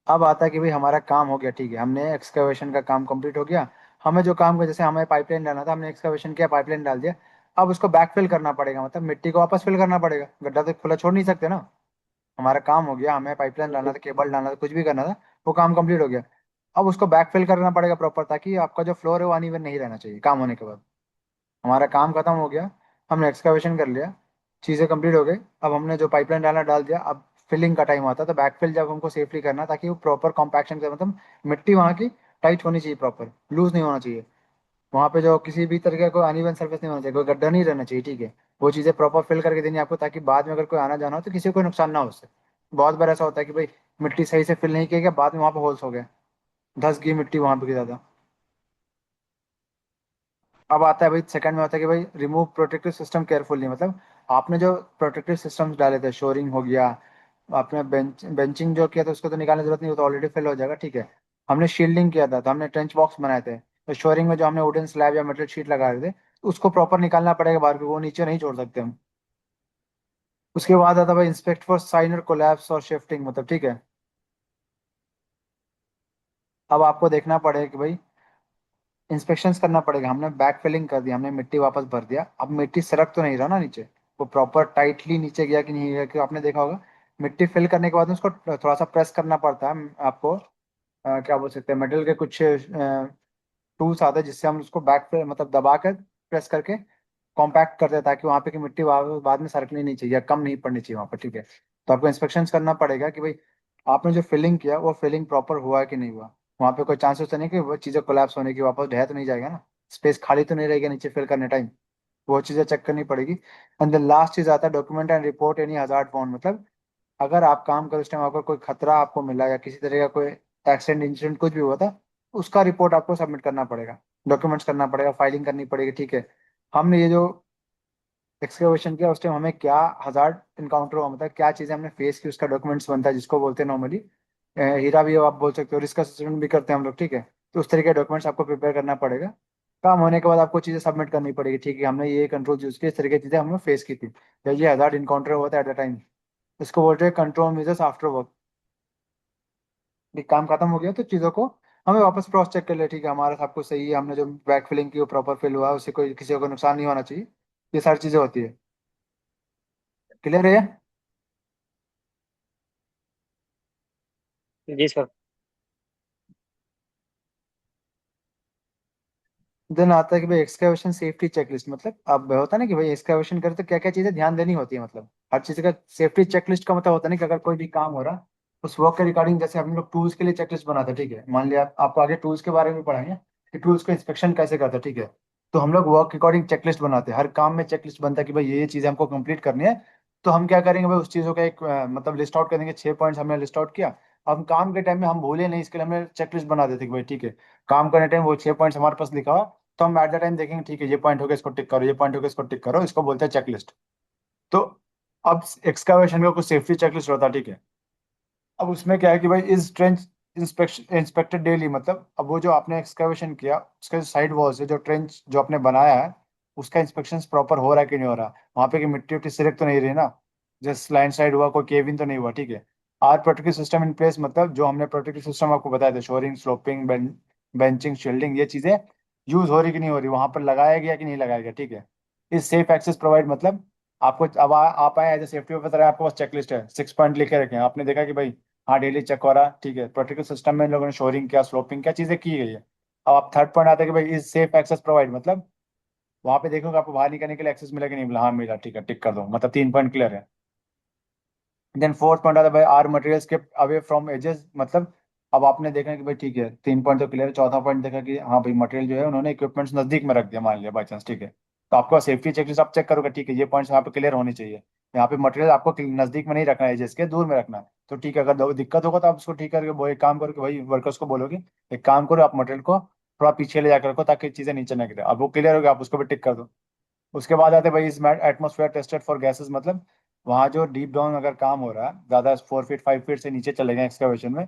अब आता है कि भाई हमारा काम हो गया, ठीक है, हमने एक्सकवेशन का काम कंप्लीट हो गया। हमें जो काम का, जैसे हमें पाइपलाइन डालना था, हमने एक्सकवेशन किया, पाइपलाइन डाल दिया। अब उसको बैकफिल करना पड़ेगा, मतलब मिट्टी को वापस फिल करना पड़ेगा, गड्ढा तो खुला छोड़ नहीं सकते ना। हमारा काम हो गया, हमें पाइपलाइन डालना था, केबल डालना था, कुछ भी करना था, वो काम कंप्लीट हो गया। अब उसको बैकफिल करना पड़ेगा प्रॉपर, ताकि आपका जो फ्लोर है वो अनइवन नहीं रहना चाहिए काम होने के बाद। हमारा काम खत्म हो गया, हमने एक्सकवेशन कर लिया, चीज़ें कंप्लीट हो गई। अब हमने जो पाइपलाइन डालना डाल दिया, अब फिलिंग का टाइम आता है, तो बैकफिल जब हमको सेफली करना, ताकि वो प्रॉपर कॉम्पैक्शन कर, मतलब मिट्टी वहाँ की टाइट होनी चाहिए, प्रॉपर लूज नहीं होना चाहिए। वहाँ पे जो किसी भी तरह का कोई अनइवन सर्फेस नहीं होना चाहिए, कोई गड्ढा नहीं रहना चाहिए, ठीक है। वो चीज़ें प्रॉपर फिल करके देनी है आपको, ताकि बाद में अगर कोई आना जाना हो तो किसी को कोई नुकसान ना हो उससे। बहुत बार ऐसा होता है कि भाई मिट्टी सही से फिल नहीं किया गया, बाद में वहाँ पे होल्स हो गए, धंस गई मिट्टी वहाँ पे ज़्यादा। अब आता है भाई सेकंड में, आता है कि भाई रिमूव प्रोटेक्टिव सिस्टम केयरफुली, मतलब आपने जो प्रोटेक्टिव सिस्टम्स डाले थे, शोरिंग हो गया, आपने बेंचिंग जो किया था उसको तो निकालने की जरूरत नहीं, वो तो ऑलरेडी फिल हो जाएगा, ठीक है। हमने शील्डिंग किया था, तो हमने ट्रेंच बॉक्स बनाए थे, तो शोरिंग में जो हमने वुडन स्लैब या मेटल शीट लगा रहे थे, उसको प्रॉपर निकालना पड़ेगा बाहर, क्योंकि वो नीचे नहीं छोड़ सकते हम। उसके बाद आता है भाई इंस्पेक्ट फॉर साइन और कोलैप्स और शिफ्टिंग, मतलब ठीक है। अब आपको देखना पड़ेगा कि भाई इंस्पेक्शंस करना पड़ेगा। हमने बैक फिलिंग कर दिया, हमने मिट्टी वापस भर दिया, अब मिट्टी सरक तो नहीं रहा ना नीचे, वो प्रॉपर टाइटली नीचे गया कि नहीं गया, कि आपने देखा होगा मिट्टी फिल करने के बाद में उसको थोड़ा सा प्रेस करना पड़ता है आपको। क्या बोल सकते हैं, मेटल के कुछ टूल्स आते हैं जिससे हम उसको बैक पे मतलब दबा कर प्रेस करके कॉम्पैक्ट करते हैं, ताकि वहाँ पे की मिट्टी बाद में सरकनी नहीं चाहिए या कम नहीं पड़नी चाहिए वहाँ पर, ठीक है। तो आपको इंस्पेक्शन करना पड़ेगा कि भाई आपने जो फिलिंग किया वो फिलिंग प्रॉपर हुआ है कि नहीं हुआ। वहाँ पे कोई चांसेस तो नहीं कि वो चीज़ें कोलैप्स होने की, वापस ढह तो नहीं जाएगा ना, स्पेस खाली तो नहीं रहेगा नीचे फिल करने टाइम, वो चीज़ें चेक करनी पड़ेगी। एंड द लास्ट चीज़ आता है document and report any hazard found, मतलब अगर आप काम कर उस टाइम अगर कोई खतरा आपको मिला या किसी तरह का कोई एक्सीडेंट इंसिडेंट कुछ भी हुआ था, उसका रिपोर्ट आपको सबमिट करना पड़ेगा, डॉक्यूमेंट्स करना पड़ेगा, फाइलिंग करनी पड़ेगी, ठीक है। हमने ये जो एक्सकवेशन किया उस टाइम हमें क्या हजार्ड इनकाउंटर हुआ, मतलब क्या चीज़ें हमने फेस की, उसका डॉक्यूमेंट्स बनता है, जिसको बोलते हैं नॉर्मली हीरा भी आप बोल सकते हो, रिस्क असेसमेंट भी करते हैं हम लोग, ठीक है। तो उस तरीके के डॉक्यूमेंट्स आपको प्रिपेयर करना पड़ेगा। काम होने के बाद आपको चीज़ें सबमिट करनी पड़ेगी, ठीक है, हमने ये कंट्रोल यूज किया, इस तरीके की चीज़ें हमने फेस की थी, या ये हजार्ड इनकाउंटर हुआ था एट द टाइम। इसको बोलते हैं कंट्रोल मेजर्स आफ्टर वर्क। ये काम खत्म हो गया तो चीज़ों को हमें वापस क्रॉस चेक कर ले, ठीक है, हमारा सब कुछ सही है, हमने जो बैक फिलिंग की वो प्रॉपर फिल हुआ है, उससे कोई किसी को नुकसान नहीं होना चाहिए। ये सारी चीज़ें होती है। क्लियर है? जी सर। देन आता है कि भाई एक्सकैवेशन सेफ्टी चेकलिस्ट, मतलब अब होता है ना कि भाई एक्सकैवेशन करे तो क्या क्या चीजें ध्यान देनी होती है, मतलब हर चीज का सेफ्टी चेकलिस्ट का मतलब होता है ना कि अगर कोई भी काम हो रहा उस वर्क के रिगार्डिंग, जैसे हम लोग टूल्स के लिए चेकलिस्ट बनाते हैं, ठीक है, मान लिया आपको आगे टूल्स के बारे में पढ़ाएंगे कि टूल्स को इंस्पेक्शन कैसे करते हैं, ठीक है। तो हम लोग वर्क अकॉर्डिंग चेकलिस्ट बनाते हैं, हर काम में चेकलिस्ट बनता है कि भाई ये चीजें हमको कंप्लीट करनी है। तो हम क्या करेंगे भाई, उस चीजों का एक मतलब लिस्ट आउट करेंगे, 6 पॉइंट्स हमने लिस्ट आउट किया। अब काम के टाइम में हम भूले नहीं, इसके लिए हमने चेकलिस्ट बना देते कि भाई ठीक है, काम करने टाइम वो 6 पॉइंट्स हमारे पास लिखा हुआ, तो हम एट द टाइम देखेंगे, ठीक है, ये पॉइंट हो गया, इसको टिक करो, ये पॉइंट हो गया, इसको टिक करो, इसको बोलते हैं चेकलिस्ट। तो अब एक्सकावेशन का कुछ सेफ्टी चेकलिस्ट होता है, ठीक है। अब उसमें क्या है कि भाई इस ट्रेंच इंस्पेक्शन इंस्पेक्टेड डेली, मतलब अब वो जो आपने एक्सकावेशन किया उसके साइड वॉल से जो ट्रेंच जो आपने बनाया है, उसका इंस्पेक्शन प्रॉपर हो रहा है कि नहीं हो रहा, वहां पे की मिट्टी उट्टी सिरक तो नहीं रही ना, जस्ट लाइन साइड हुआ, कोई केविन तो नहीं हुआ, ठीक है। Are protective system in place, मतलब जो हमने प्रोटेक्टिव सिस्टम आपको बताया था, शोरिंग, स्लोपिंग, बेंचिंग, शील्डिंग, ये चीजें यूज हो रही कि नहीं हो रही, वहां पर लगाया गया कि नहीं लगाया गया, ठीक है। इस सेफ एक्सेस प्रोवाइड, मतलब आपको अब आप आए एज ए सेफ्टी ऑफिसर है, आपके पास चेकलिस्ट है, 6 पॉइंट लिखे रखे हैं, आपने देखा कि भाई हाँ डेली चेक हो रहा, ठीक है, प्रोटेक्टिव सिस्टम में इन लोगों ने शोरिंग क्या, स्लोपिंग क्या चीजें की गई है। अब आप थर्ड पॉइंट आते हैं कि भाई इज सेफ एक्सेस प्रोवाइड, मतलब वहां पे देखोगे आपको बाहर निकलने के लिए एक्सेस मिला कि नहीं मिला, हाँ मिला, ठीक है, टिक कर दो, मतलब 3 पॉइंट क्लियर है। देन फोर्थ पॉइंट आता है भाई are materials kept away from edges, मतलब अब आपने देखा कि भाई ठीक है 3 पॉइंट तो क्लियर है, चौथा पॉइंट देखा कि हाँ भाई मटेरियल जो है उन्होंने इक्विपमेंट्स नजदीक में रख दिया, मान लिया बाई चांस, ठीक है। तो आपको सेफ्टी चेकलिस्ट आप चेक करोगे, ठीक है, ये पॉइंट्स यहाँ पे क्लियर होनी चाहिए, यहाँ पे मटेरियल आपको नजदीक में नहीं रखना है, एजेस के दूर में रखना है, तो ठीक है, अगर दिक्कत होगा तो आप उसको ठीक करके वो एक काम करो कि भाई वर्कर्स को बोलोगे एक काम करो, आप मटेरियल को थोड़ा पीछे ले जाकर रखो ताकि चीजें नीचे न गिरे, अब वो क्लियर हो गया, आप उसको भी टिक कर दो। उसके बाद आते हैं भाई इस एटमोसफेयर टेस्टेड फॉर गैसेस, मतलब वहाँ जो डीप डाउन अगर काम हो रहा है, ज़्यादा 4 फीट 5 फीट से नीचे चले गए एक्सकवेशन में,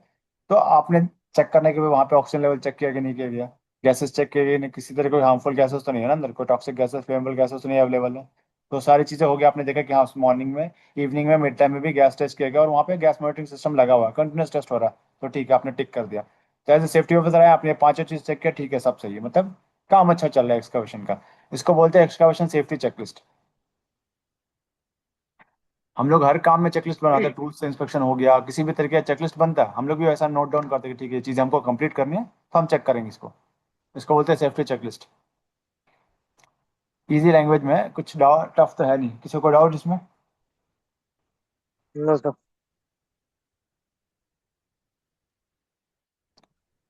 तो आपने चेक करने के लिए वहाँ पे ऑक्सीजन लेवल चेक किया कि नहीं किया गया, गैसेस चेक किए गए नहीं, किसी तरह कोई हार्मफुल गैसेस तो नहीं है ना अंदर, कोई टॉक्सिक गैसेस, फ्लेमेबल गैसेस तो नहीं अवेलेबल है। तो सारी चीज़ें हो गई, आपने देखा कि हाँ मॉर्निंग में, इवनिंग में, मिड टाइम में भी गैस टेस्ट किया गया और वहाँ पे गैस मॉनिटरिंग सिस्टम लगा हुआ है, कंटिन्यूस टेस्ट हो रहा है। तो ठीक है, आपने टिक कर दिया। तो एज ए सेफ्टी ऑफिसर है, आपने पांचों चीज़ चेक किया, ठीक है सब सही है, मतलब काम अच्छा चल रहा है एक्सकवेशन का। इसको बोलते हैं एक्सकवेशन सेफ्टी चेकलिस्ट। हम लोग हर काम में चेकलिस्ट बनाते हैं, टूल्स से इंस्पेक्शन हो गया, किसी भी तरीके का चेकलिस्ट बनता है, हम लोग भी ऐसा नोट डाउन करते हैं कि ठीक है ये चीज़ हमको कंप्लीट करनी है, तो हम चेक करेंगे इसको। इसको बोलते हैं सेफ्टी चेकलिस्ट। इजी लैंग्वेज में, कुछ टफ तो है नहीं। किसी को डाउट इसमें? No sir.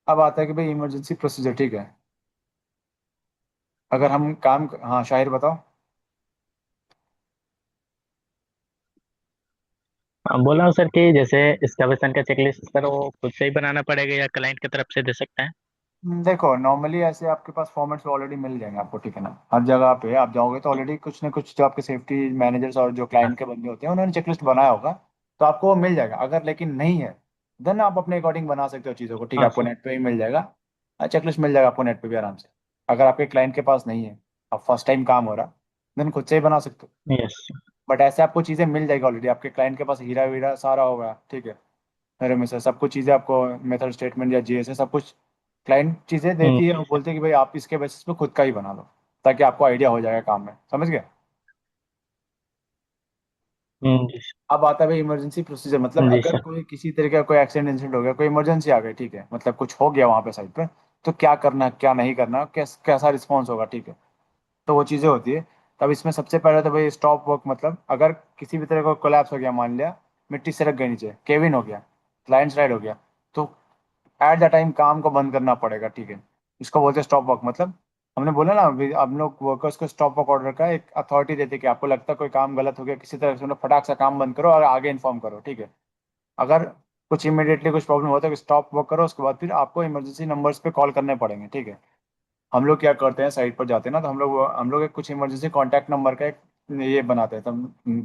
अब आता है कि भाई इमरजेंसी प्रोसीजर, ठीक है। अगर हम काम, हाँ शाहिर बताओ। बोला हूँ सर कि जैसे एक्सकवेशन का चेकलिस्ट सर वो खुद से ही बनाना पड़ेगा या क्लाइंट की तरफ से दे सकते हैं? देखो नॉर्मली ऐसे आपके पास फॉर्मेट्स ऑलरेडी मिल जाएंगे आपको, ठीक है ना। हर जगह पे आप जाओगे तो ऑलरेडी कुछ ना कुछ जो आपके सेफ्टी मैनेजर्स और जो हाँ। क्लाइंट के बंदे होते हैं उन्होंने चेकलिस्ट बनाया होगा, तो आपको वो मिल जाएगा। अगर लेकिन नहीं है, देन आप अपने अकॉर्डिंग बना सकते हो चीज़ों को, ठीक है। हाँ आपको सर। नेट पे ही मिल जाएगा, चेकलिस्ट मिल जाएगा आपको नेट पे भी आराम से। अगर आपके क्लाइंट के पास नहीं है, अब फर्स्ट टाइम काम हो रहा, देन खुद से ही बना सकते हो। यस। बट ऐसे आपको चीज़ें मिल जाएगी ऑलरेडी, आपके क्लाइंट के पास हीरा वीरा सारा होगा, ठीक है। मेरे में से सब कुछ चीज़ें आपको, मेथड स्टेटमेंट या जीएस सब कुछ क्लाइंट चीज़ें देती है और बोलती है कि भाई आप इसके बेसिस पे खुद का ही बना लो, ताकि आपको आइडिया हो जाएगा काम में, समझ गए। जी अब आता है भाई इमरजेंसी प्रोसीजर, मतलब जी अगर सर। कोई किसी तरीके का कोई एक्सीडेंट इंसिडेंट हो गया, कोई इमरजेंसी आ गई, ठीक है, मतलब कुछ हो गया वहां पे साइड पे, तो क्या करना क्या नहीं करना, कैसा रिस्पॉन्स होगा, ठीक है। तो वो चीज़ें होती है। तब इसमें सबसे पहले तो भाई स्टॉप वर्क, मतलब अगर किसी भी तरह का कोलैप्स हो गया, मान लिया मिट्टी सरक गई नीचे, केविन हो गया, लैंड स्लाइड हो गया, तो एट द टाइम काम को बंद करना पड़ेगा, ठीक है। इसको बोलते हैं स्टॉप वर्क। मतलब हमने बोला ना अभी, हम लोग वर्कर्स को स्टॉप वर्क ऑर्डर का एक अथॉरिटी देते हैं कि आपको लगता है कोई काम गलत हो गया किसी तरह से, मतलब फटाक से काम बंद करो और आगे इन्फॉर्म करो, ठीक है। अगर कुछ इमीडिएटली कुछ प्रॉब्लम होता है, स्टॉप वर्क करो, उसके बाद फिर आपको इमरजेंसी नंबर्स पे कॉल करने पड़ेंगे, ठीक है। हम लोग क्या करते हैं, साइट पर जाते हैं ना, तो हम लोग एक कुछ इमरजेंसी कॉन्टैक्ट नंबर का एक ये बनाते हैं। तो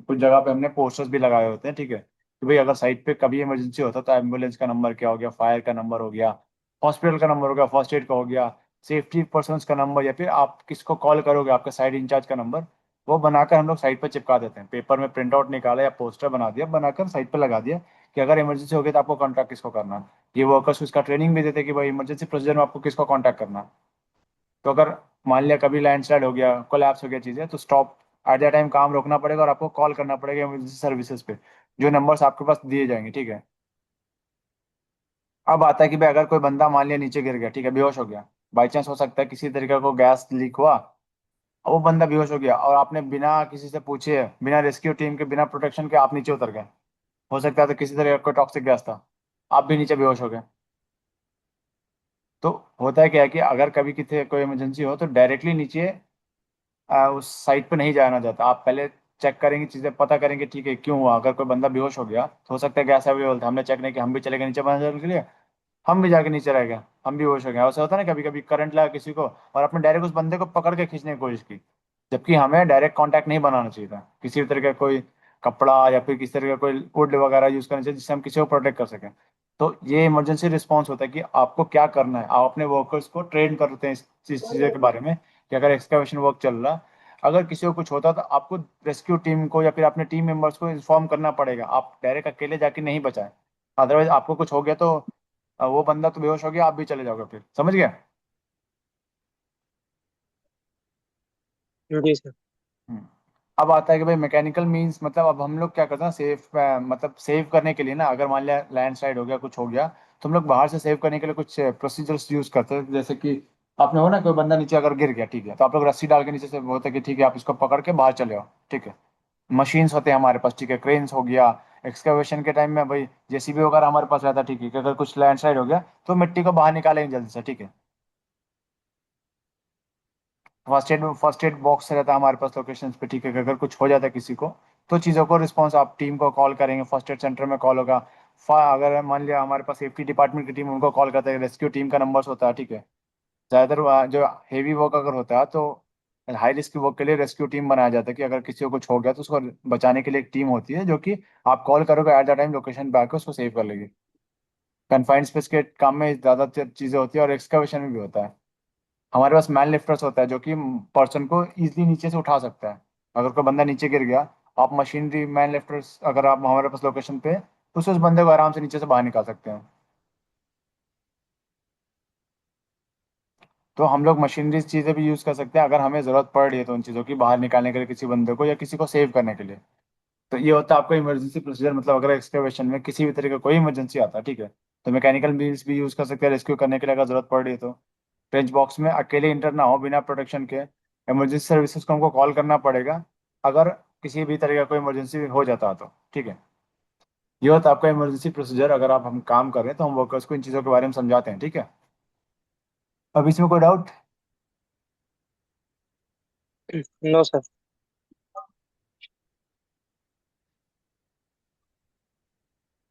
कुछ जगह पे हमने पोस्टर्स भी लगाए होते हैं, ठीक है, कि भाई अगर साइट पे कभी इमरजेंसी होता है तो एम्बुलेंस का नंबर क्या हो गया, फायर का नंबर हो गया, हॉस्पिटल का नंबर हो गया, फर्स्ट एड का हो गया, सेफ्टी पर्सन का नंबर, या फिर आप किसको कॉल करोगे आपका साइट इंचार्ज का नंबर, वो बनाकर हम लोग साइट पर चिपका देते हैं। पेपर में प्रिंट आउट निकाला या पोस्टर बना दिया, बनाकर साइट पर लगा दिया कि अगर इमरजेंसी हो गई तो आपको कॉन्टैक्ट किसको करना है। ये वर्कर्स को इसका ट्रेनिंग भी देते हैं कि भाई इमरजेंसी प्रोसीजर में आपको किसको कॉन्टैक्ट करना है। तो अगर मान लिया कभी लैंडस्लाइड हो गया, कोलैप्स हो गया चीज़ें, तो स्टॉप एट द टाइम काम रोकना पड़ेगा और आपको कॉल करना पड़ेगा इमरजेंसी सर्विसेज पे, जो नंबर्स आपके पास दिए जाएंगे, ठीक है। अब आता है कि भाई अगर कोई बंदा मान लिया नीचे गिर गया, ठीक है, बेहोश हो गया, बाई चांस हो सकता है किसी तरीके को गैस लीक हुआ और वो बंदा बेहोश हो गया, और आपने बिना किसी से पूछे, बिना रेस्क्यू टीम के, बिना प्रोटेक्शन के आप नीचे उतर गए, हो सकता है तो किसी तरह का कोई टॉक्सिक गैस था, आप भी नीचे बेहोश हो गए। तो होता है क्या है कि अगर कभी किसी कोई इमरजेंसी हो तो डायरेक्टली नीचे उस साइट पे नहीं जाना जाता। आप पहले चेक करेंगे, चीजें पता करेंगे, ठीक है क्यों हुआ। अगर कोई बंदा बेहोश हो गया तो हो सकता है गैस अवेलेबल था, हमने चेक नहीं किया, हम भी चले गए नीचे बंदा के लिए, हम भी जाके नीचे रह गए, हम भी बेहोश हो गए। ऐसा होता है ना, कभी कभी करंट लगा किसी को और आपने डायरेक्ट उस बंदे को पकड़ के खींचने की कोशिश की, जबकि हमें डायरेक्ट कांटेक्ट नहीं बनाना चाहिए था। किसी भी तरह का कोई कपड़ा या फिर किसी तरह का कोई वुड वगैरह यूज करना चाहिए जिससे हम किसी को प्रोटेक्ट कर सकें। तो ये इमरजेंसी रिस्पॉन्स होता है कि आपको क्या करना है। आप अपने वर्कर्स को ट्रेन करते हैं इस चीज़ के बारे में कि अगर एक्सकवेशन वर्क चल रहा, अगर किसी को कुछ होता तो आपको रेस्क्यू टीम को या फिर अपने टीम मेंबर्स को इन्फॉर्म करना पड़ेगा। आप डायरेक्ट अकेले जाके नहीं बचाए, अदरवाइज आपको कुछ हो गया तो वो बंदा तो बेहोश हो गया, आप भी चले जाओगे, फिर समझ गए। जी सर। हम्म। अब आता है कि भाई मैकेनिकल मींस, मतलब अब हम लोग क्या करते हैं सेफ, मतलब सेव करने के लिए ना, अगर मान लिया लैंडस्लाइड हो गया, कुछ हो गया, तो हम लोग बाहर से सेव करने के लिए कुछ प्रोसीजर्स यूज करते हैं। जैसे कि आपने हो ना, कोई बंदा नीचे अगर गिर गया, ठीक है, तो आप लोग रस्सी डाल के नीचे से होता है कि ठीक है आप इसको पकड़ के बाहर चले आओ, ठीक है। मशीन्स होते हैं हमारे पास, ठीक है, क्रेन्स हो गया। एक्सकवेशन के टाइम में भाई जेसीबी वगैरह हमारे पास रहता है, ठीक है, कि अगर कुछ लैंडस्लाइड हो गया तो मिट्टी को बाहर निकालेंगे जल्दी से, ठीक है। फर्स्ट एड बॉक्स रहता है हमारे पास लोकेशन पे, ठीक है, कि अगर कुछ हो जाता है किसी को तो चीज़ों को रिस्पॉन्स आप टीम को कॉल करेंगे, फर्स्ट एड सेंटर में कॉल होगा। अगर मान लिया हमारे पास सेफ्टी डिपार्टमेंट की टीम, उनको कॉल करते हैं, रेस्क्यू टीम का नंबर होता है, ठीक है। ज़्यादातर जो हेवी वर्क अगर होता है तो हाई रिस्क वर्क के लिए रेस्क्यू टीम बनाया जाता है कि अगर किसी को कुछ हो गया तो उसको बचाने के लिए एक टीम होती है जो कि आप कॉल करोगे एट द टाइम लोकेशन पे आकर उसको सेव कर लेगी। कन्फाइंड स्पेस के काम में ज़्यादा चीज़ें होती है और एक्सकवेशन में भी होता है। हमारे पास मैन लिफ्टर्स होता है जो कि पर्सन को इजिली नीचे से उठा सकता है। अगर कोई बंदा नीचे गिर गया, आप मशीनरी मैन लिफ्टर्स अगर आप हमारे पास लोकेशन पे, तो उस बंदे को आराम से नीचे से बाहर निकाल सकते हैं। तो हम लोग मशीनरी चीज़ें भी यूज़ कर सकते हैं अगर हमें ज़रूरत पड़ रही है, तो उन चीज़ों की बाहर निकालने के लिए किसी बंदे को या किसी को सेव करने के लिए। तो ये होता है आपका इमरजेंसी प्रोसीजर। मतलब अगर एक्सकवेशन में किसी भी तरह का कोई इमरजेंसी आता है, ठीक है, तो मैकेनिकल मीन्स भी यूज़ कर सकते हैं रेस्क्यू करने के लिए अगर ज़रूरत पड़ रही है तो। ट्रेंच बॉक्स में अकेले इंटर ना हो बिना प्रोटेक्शन के, इमरजेंसी सर्विसेज को हमको कॉल करना पड़ेगा अगर किसी भी तरह का कोई इमरजेंसी हो जाता है तो, ठीक है। ये होता है आपका इमरजेंसी प्रोसीजर। अगर आप हम काम कर रहे हैं तो हम वर्कर्स को इन चीज़ों के बारे में समझाते हैं, ठीक है। अब इसमें कोई डाउट? No sir.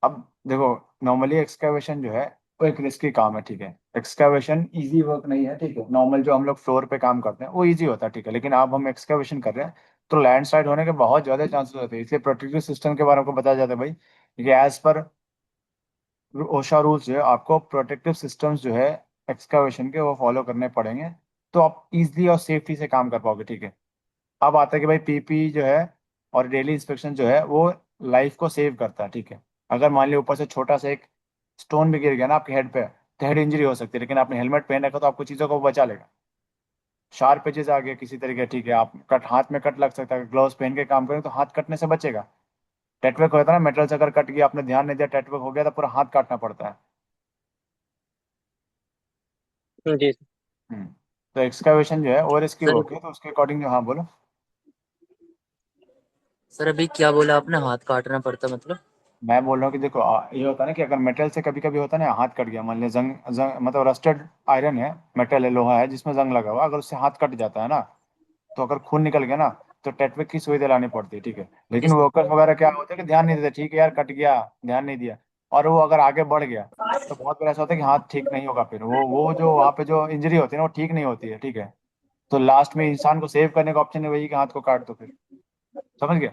अब देखो, नॉर्मली एक्सकैवेशन जो है वो एक रिस्की काम है, ठीक है। एक्सकैवेशन इजी वर्क नहीं है, ठीक है। नॉर्मल जो हम लोग फ्लोर पे काम करते हैं वो इजी होता है, ठीक है। लेकिन अब हम एक्सकैवेशन कर रहे हैं तो लैंडस्लाइड होने के बहुत ज़्यादा चांसेस होते हैं, इसलिए प्रोटेक्टिव सिस्टम के बारे में आपको बताया जाता है भाई कि एज पर ओशा रूल्स जो है आपको प्रोटेक्टिव सिस्टम्स जो है एक्सकैवेशन के वो फॉलो करने पड़ेंगे, तो आप इजीली और सेफ्टी से काम कर पाओगे, ठीक है। अब आता है कि भाई पीपी जो है और डेली इंस्पेक्शन जो है वो लाइफ को सेव करता है, ठीक है। अगर मान लिया ऊपर से छोटा सा एक स्टोन भी गिर गया ना आपके हेड पे, तो हेड इंजरी हो सकती है, लेकिन आपने हेलमेट पहन रखा तो आपको चीज़ों को वो बचा लेगा। शार्प एजेस आ गए किसी तरीके, ठीक है, आप कट हाथ में कट लग सकता है, ग्लव्स पहन के काम करें तो हाथ कटने से बचेगा। टेटवर्क होता है ना, मेटल से अगर कट गया, आपने ध्यान नहीं दिया, टेटवर्क हो गया तो पूरा हाथ काटना पड़ता है। जी सर। हम्म। तो एक्सकैवेशन जो है और इसकी सर वर्क है, तो उसके अकॉर्डिंग जो, हाँ बोलो। सर अभी क्या बोला आपने, हाथ काटना पड़ता मतलब? मैं बोल रहा हूँ कि देखो ये होता है ना कि अगर मेटल से कभी कभी होता है ना, हाथ कट गया, मान लिया जंग जंग मतलब रस्टेड आयरन है, मेटल है, लोहा है जिसमें जंग लगा हुआ, अगर उससे हाथ कट जाता है ना, तो अगर खून निकल गया ना, तो टेटविक की सुई दिलानी पड़ती है, ठीक है। जी लेकिन सर। वर्कर्स वगैरह क्या होता है कि ध्यान नहीं देते, ठीक है यार कट गया, ध्यान नहीं दिया, और वो अगर आगे बढ़ गया, तो बहुत बार ऐसा होता है कि हाथ ठीक नहीं होगा, फिर वो जो वहाँ पे जो इंजरी होती है ना वो ठीक नहीं होती है, ठीक है। तो लास्ट में इंसान को सेव करने का ऑप्शन है वही कि हाथ को काट दो फिर। समझ गया?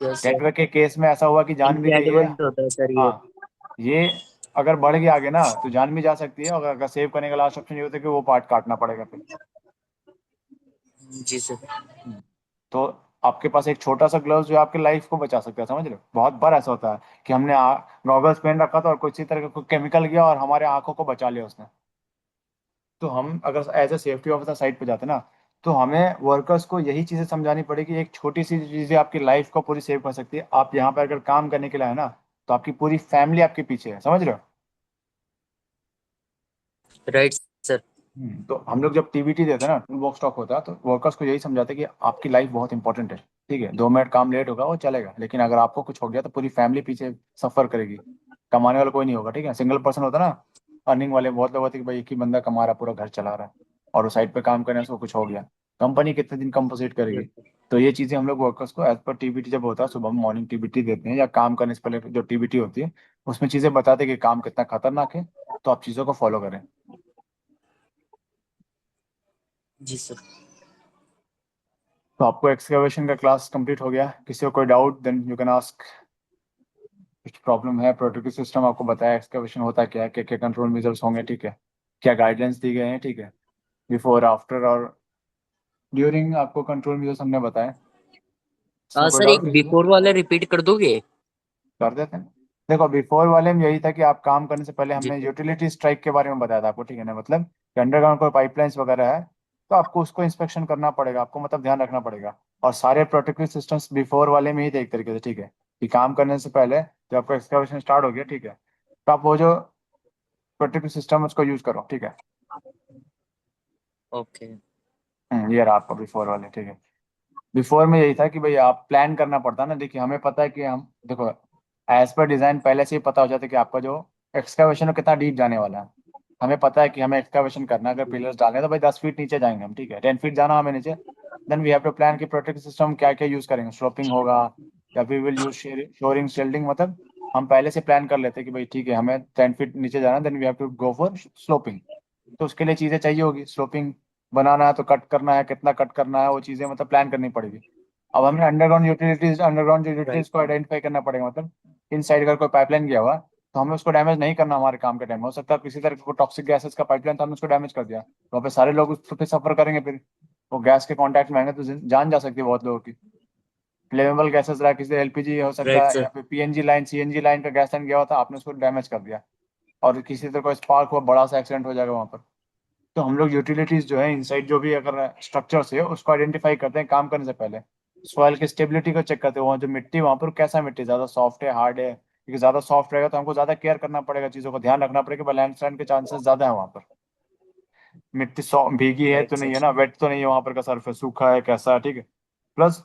Yes sir. टेटविक के केस में ऐसा हुआ कि जान भी गई है। इनक्रेडिबल होता है सर ये। हाँ, ये अगर बढ़ गया आगे ना तो जान भी जा सकती है, और अगर सेव करने का लास्ट ऑप्शन ये होता है कि वो पार्ट काटना पड़ेगा फिर। जी सर। हम्म। तो आपके पास एक छोटा सा ग्लव्स जो है आपकी लाइफ को बचा सकता है, समझ रहे हो। बहुत बार ऐसा होता है कि हमने गॉगल्स पहन रखा था और किसी तरह का कोई केमिकल गया और हमारे आंखों को बचा लिया उसने। तो हम अगर as a safety officer side पे जाते ना, तो हमें वर्कर्स को यही चीज़ें समझानी पड़ेगी। एक छोटी सी चीज़ें आपकी लाइफ को पूरी सेव कर सकती है। आप यहाँ पर अगर काम करने के लिए आए ना, तो आपकी पूरी फैमिली आपके पीछे है, समझ रहे हो। Right sir. तो हम लोग जब टीबीटी देते हैं ना, टूल बॉक्स टॉक होता है, तो वर्कर्स को यही समझाते हैं कि आपकी लाइफ बहुत इंपॉर्टेंट है, ठीक है। 2 मिनट काम लेट होगा वो चलेगा, लेकिन अगर आपको कुछ हो गया तो पूरी फैमिली पीछे सफर करेगी। कमाने वाला कोई नहीं होगा, ठीक है। सिंगल पर्सन होता है ना, अर्निंग वाले बहुत लोग होते हैं कि भाई एक ही बंदा कमा रहा है, पूरा घर चला रहा है, और वो साइड पे काम करने से कुछ हो गया, कंपनी कितने दिन कंपोजिट करेगी। तो ये चीजें हम लोग वर्कर्स को एज पर टीबीटी जब होता है, सुबह में मॉर्निंग टीबीटी देते हैं या काम करने से पहले जो टीबीटी होती है, उसमें चीजें बताते हैं कि काम कितना खतरनाक है, तो आप चीजों को फॉलो करें। जी सर। तो आपको एक्सकवेशन का क्लास कंप्लीट हो गया। किसी को कोई doubt then you can ask. कुछ प्रॉब्लम है? प्रोटोकॉल सिस्टम आपको बताया एक्सकवेशन होता क्या है, क्या क्या कंट्रोल मेजर्स होंगे, ठीक है, क्या गाइडलाइंस दी गए हैं, ठीक है, बिफोर आफ्टर और ड्यूरिंग आपको कंट्रोल मेजर्स हमने बताए। इसमें कोई सर डाउट एक किसी को? बिफोर वाला रिपीट कर दोगे? कर देते हैं। देखो, बिफोर वाले में यही था कि आप काम करने से पहले जी हमने यूटिलिटी स्ट्राइक के बारे में बताया था आपको, ठीक है ना। मतलब अंडरग्राउंड कोई पाइपलाइंस वगैरह है तो आपको उसको इंस्पेक्शन करना पड़ेगा, आपको मतलब ध्यान रखना पड़ेगा। और सारे प्रोटेक्टिव सिस्टम्स बिफोर वाले में ही थे एक तरीके से, ठीक है, कि काम करने से पहले जब आपका एक्सकवेशन स्टार्ट हो गया, ठीक है, तो आप वो जो प्रोटेक्टिव सिस्टम उसको यूज करो, ठीक है। ओके। ये रहा आपका बिफोर वाले, ठीक है। बिफोर में यही था कि भाई आप प्लान करना पड़ता ना। देखिए, हमें पता है कि हम देखो एज पर डिजाइन पहले से ही पता हो जाता है कि आपका जो एक्सकवेशन है कितना डीप जाने वाला है। हमें पता है कि हमें एक्सकवेशन करना है, अगर पिलर्स डालने हैं तो भाई 10 फीट नीचे जाएंगे हम, ठीक है, 10 फीट जाना हमें नीचे। Then we have to plan कि प्रोटेक्ट सिस्टम क्या क्या यूज करेंगे, स्लोपिंग होगा या we will use shoring shielding. मतलब हम पहले से प्लान कर लेते हैं कि भाई ठीक है हमें 10 फीट नीचे जाना है, then we have to go for sloping. तो उसके लिए चीजें चाहिए होगी, स्लोपिंग बनाना है तो कट करना है, कितना कट करना है, वो चीजें मतलब प्लान करनी पड़ेगी। अब हमें अंडरग्राउंड यूटिलिटीज राइट। को आइडेंटिफाई करना पड़ेगा। मतलब इन साइड अगर कोई पाइपलाइन गया हुआ तो हमें उसको डैमेज नहीं करना हमारे काम के टाइम में। हो सकता है किसी तरह का टॉक्सिक गैसेस का पाइपलाइन, तो हमने उसको डैमेज कर दिया, तो वहाँ पे सारे लोग उस पे सफर करेंगे फिर। वो गैस के कांटेक्ट में आएंगे तो जान जा सकती है बहुत लोगों की। फ्लेमेबल गैसेस रहा, किसी एलपीजी हो सकता राइट है सर। या फिर पीएनजी लाइन सीएनजी लाइन का गैस लाइन गया होता, आपने उसको डैमेज कर दिया और किसी तरह का स्पार्क हुआ, बड़ा सा एक्सीडेंट हो जाएगा वहां पर। तो हम लोग यूटिलिटीज जो है इनसाइड जो भी अगर स्ट्रक्चर्स है उसको आइडेंटिफाई करते हैं काम करने से पहले। सॉइल की स्टेबिलिटी को चेक करते हैं, वहाँ जो मिट्टी वहाँ पर कैसा मिट्टी, ज्यादा सॉफ्ट है हार्ड है, क्योंकि ज्यादा सॉफ्ट रहेगा तो हमको ज्यादा केयर करना पड़ेगा, चीजों को ध्यान रखना पड़ेगा, लैंडस्लाइड के चांसेस ज्यादा है वहाँ पर। मिट्टी भीगी है राइट तो सर। नहीं है ना, वेट तो नहीं है वहाँ पर का सरफेस, सूखा है कैसा है, ठीक है। प्लस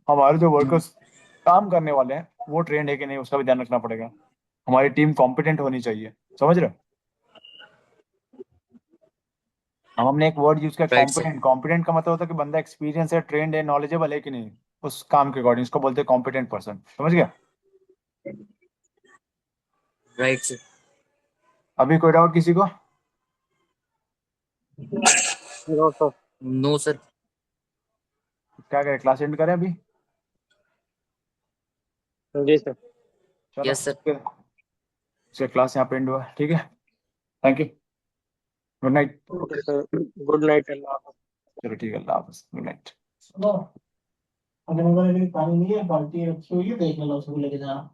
हमारे जो वर्कर्स काम करने वाले हैं वो ट्रेंड है कि नहीं उसका भी ध्यान रखना पड़ेगा। हमारी टीम कॉम्पिटेंट होनी चाहिए, समझ रहे हो। अब हमने एक वर्ड यूज किया राइट सर। कॉम्पिटेंट। कॉम्पिटेंट का मतलब होता है कि बंदा एक्सपीरियंस है, ट्रेंड है, नॉलेजेबल है कि नहीं उस काम के अकॉर्डिंग, उसको बोलते हैं कॉम्पिटेंट पर्सन, समझ गया। Right sir. अभी कोई डाउट किसी को? No sir. No sir. क्या करें, क्लास एंड करें अभी? जी सर। चलो यस सर। इसका क्लास यहाँ पे एंड हुआ, ठीक है। Thank you, good night. Okay sir, good night, अल्लाह हाफ़िज़। चलो ठीक है, अल्लाह हाफिज, गुड नाइट। अगर पानी नहीं है, बाल्टी रखी हुई है, देख लेना, उसको लेके जाना।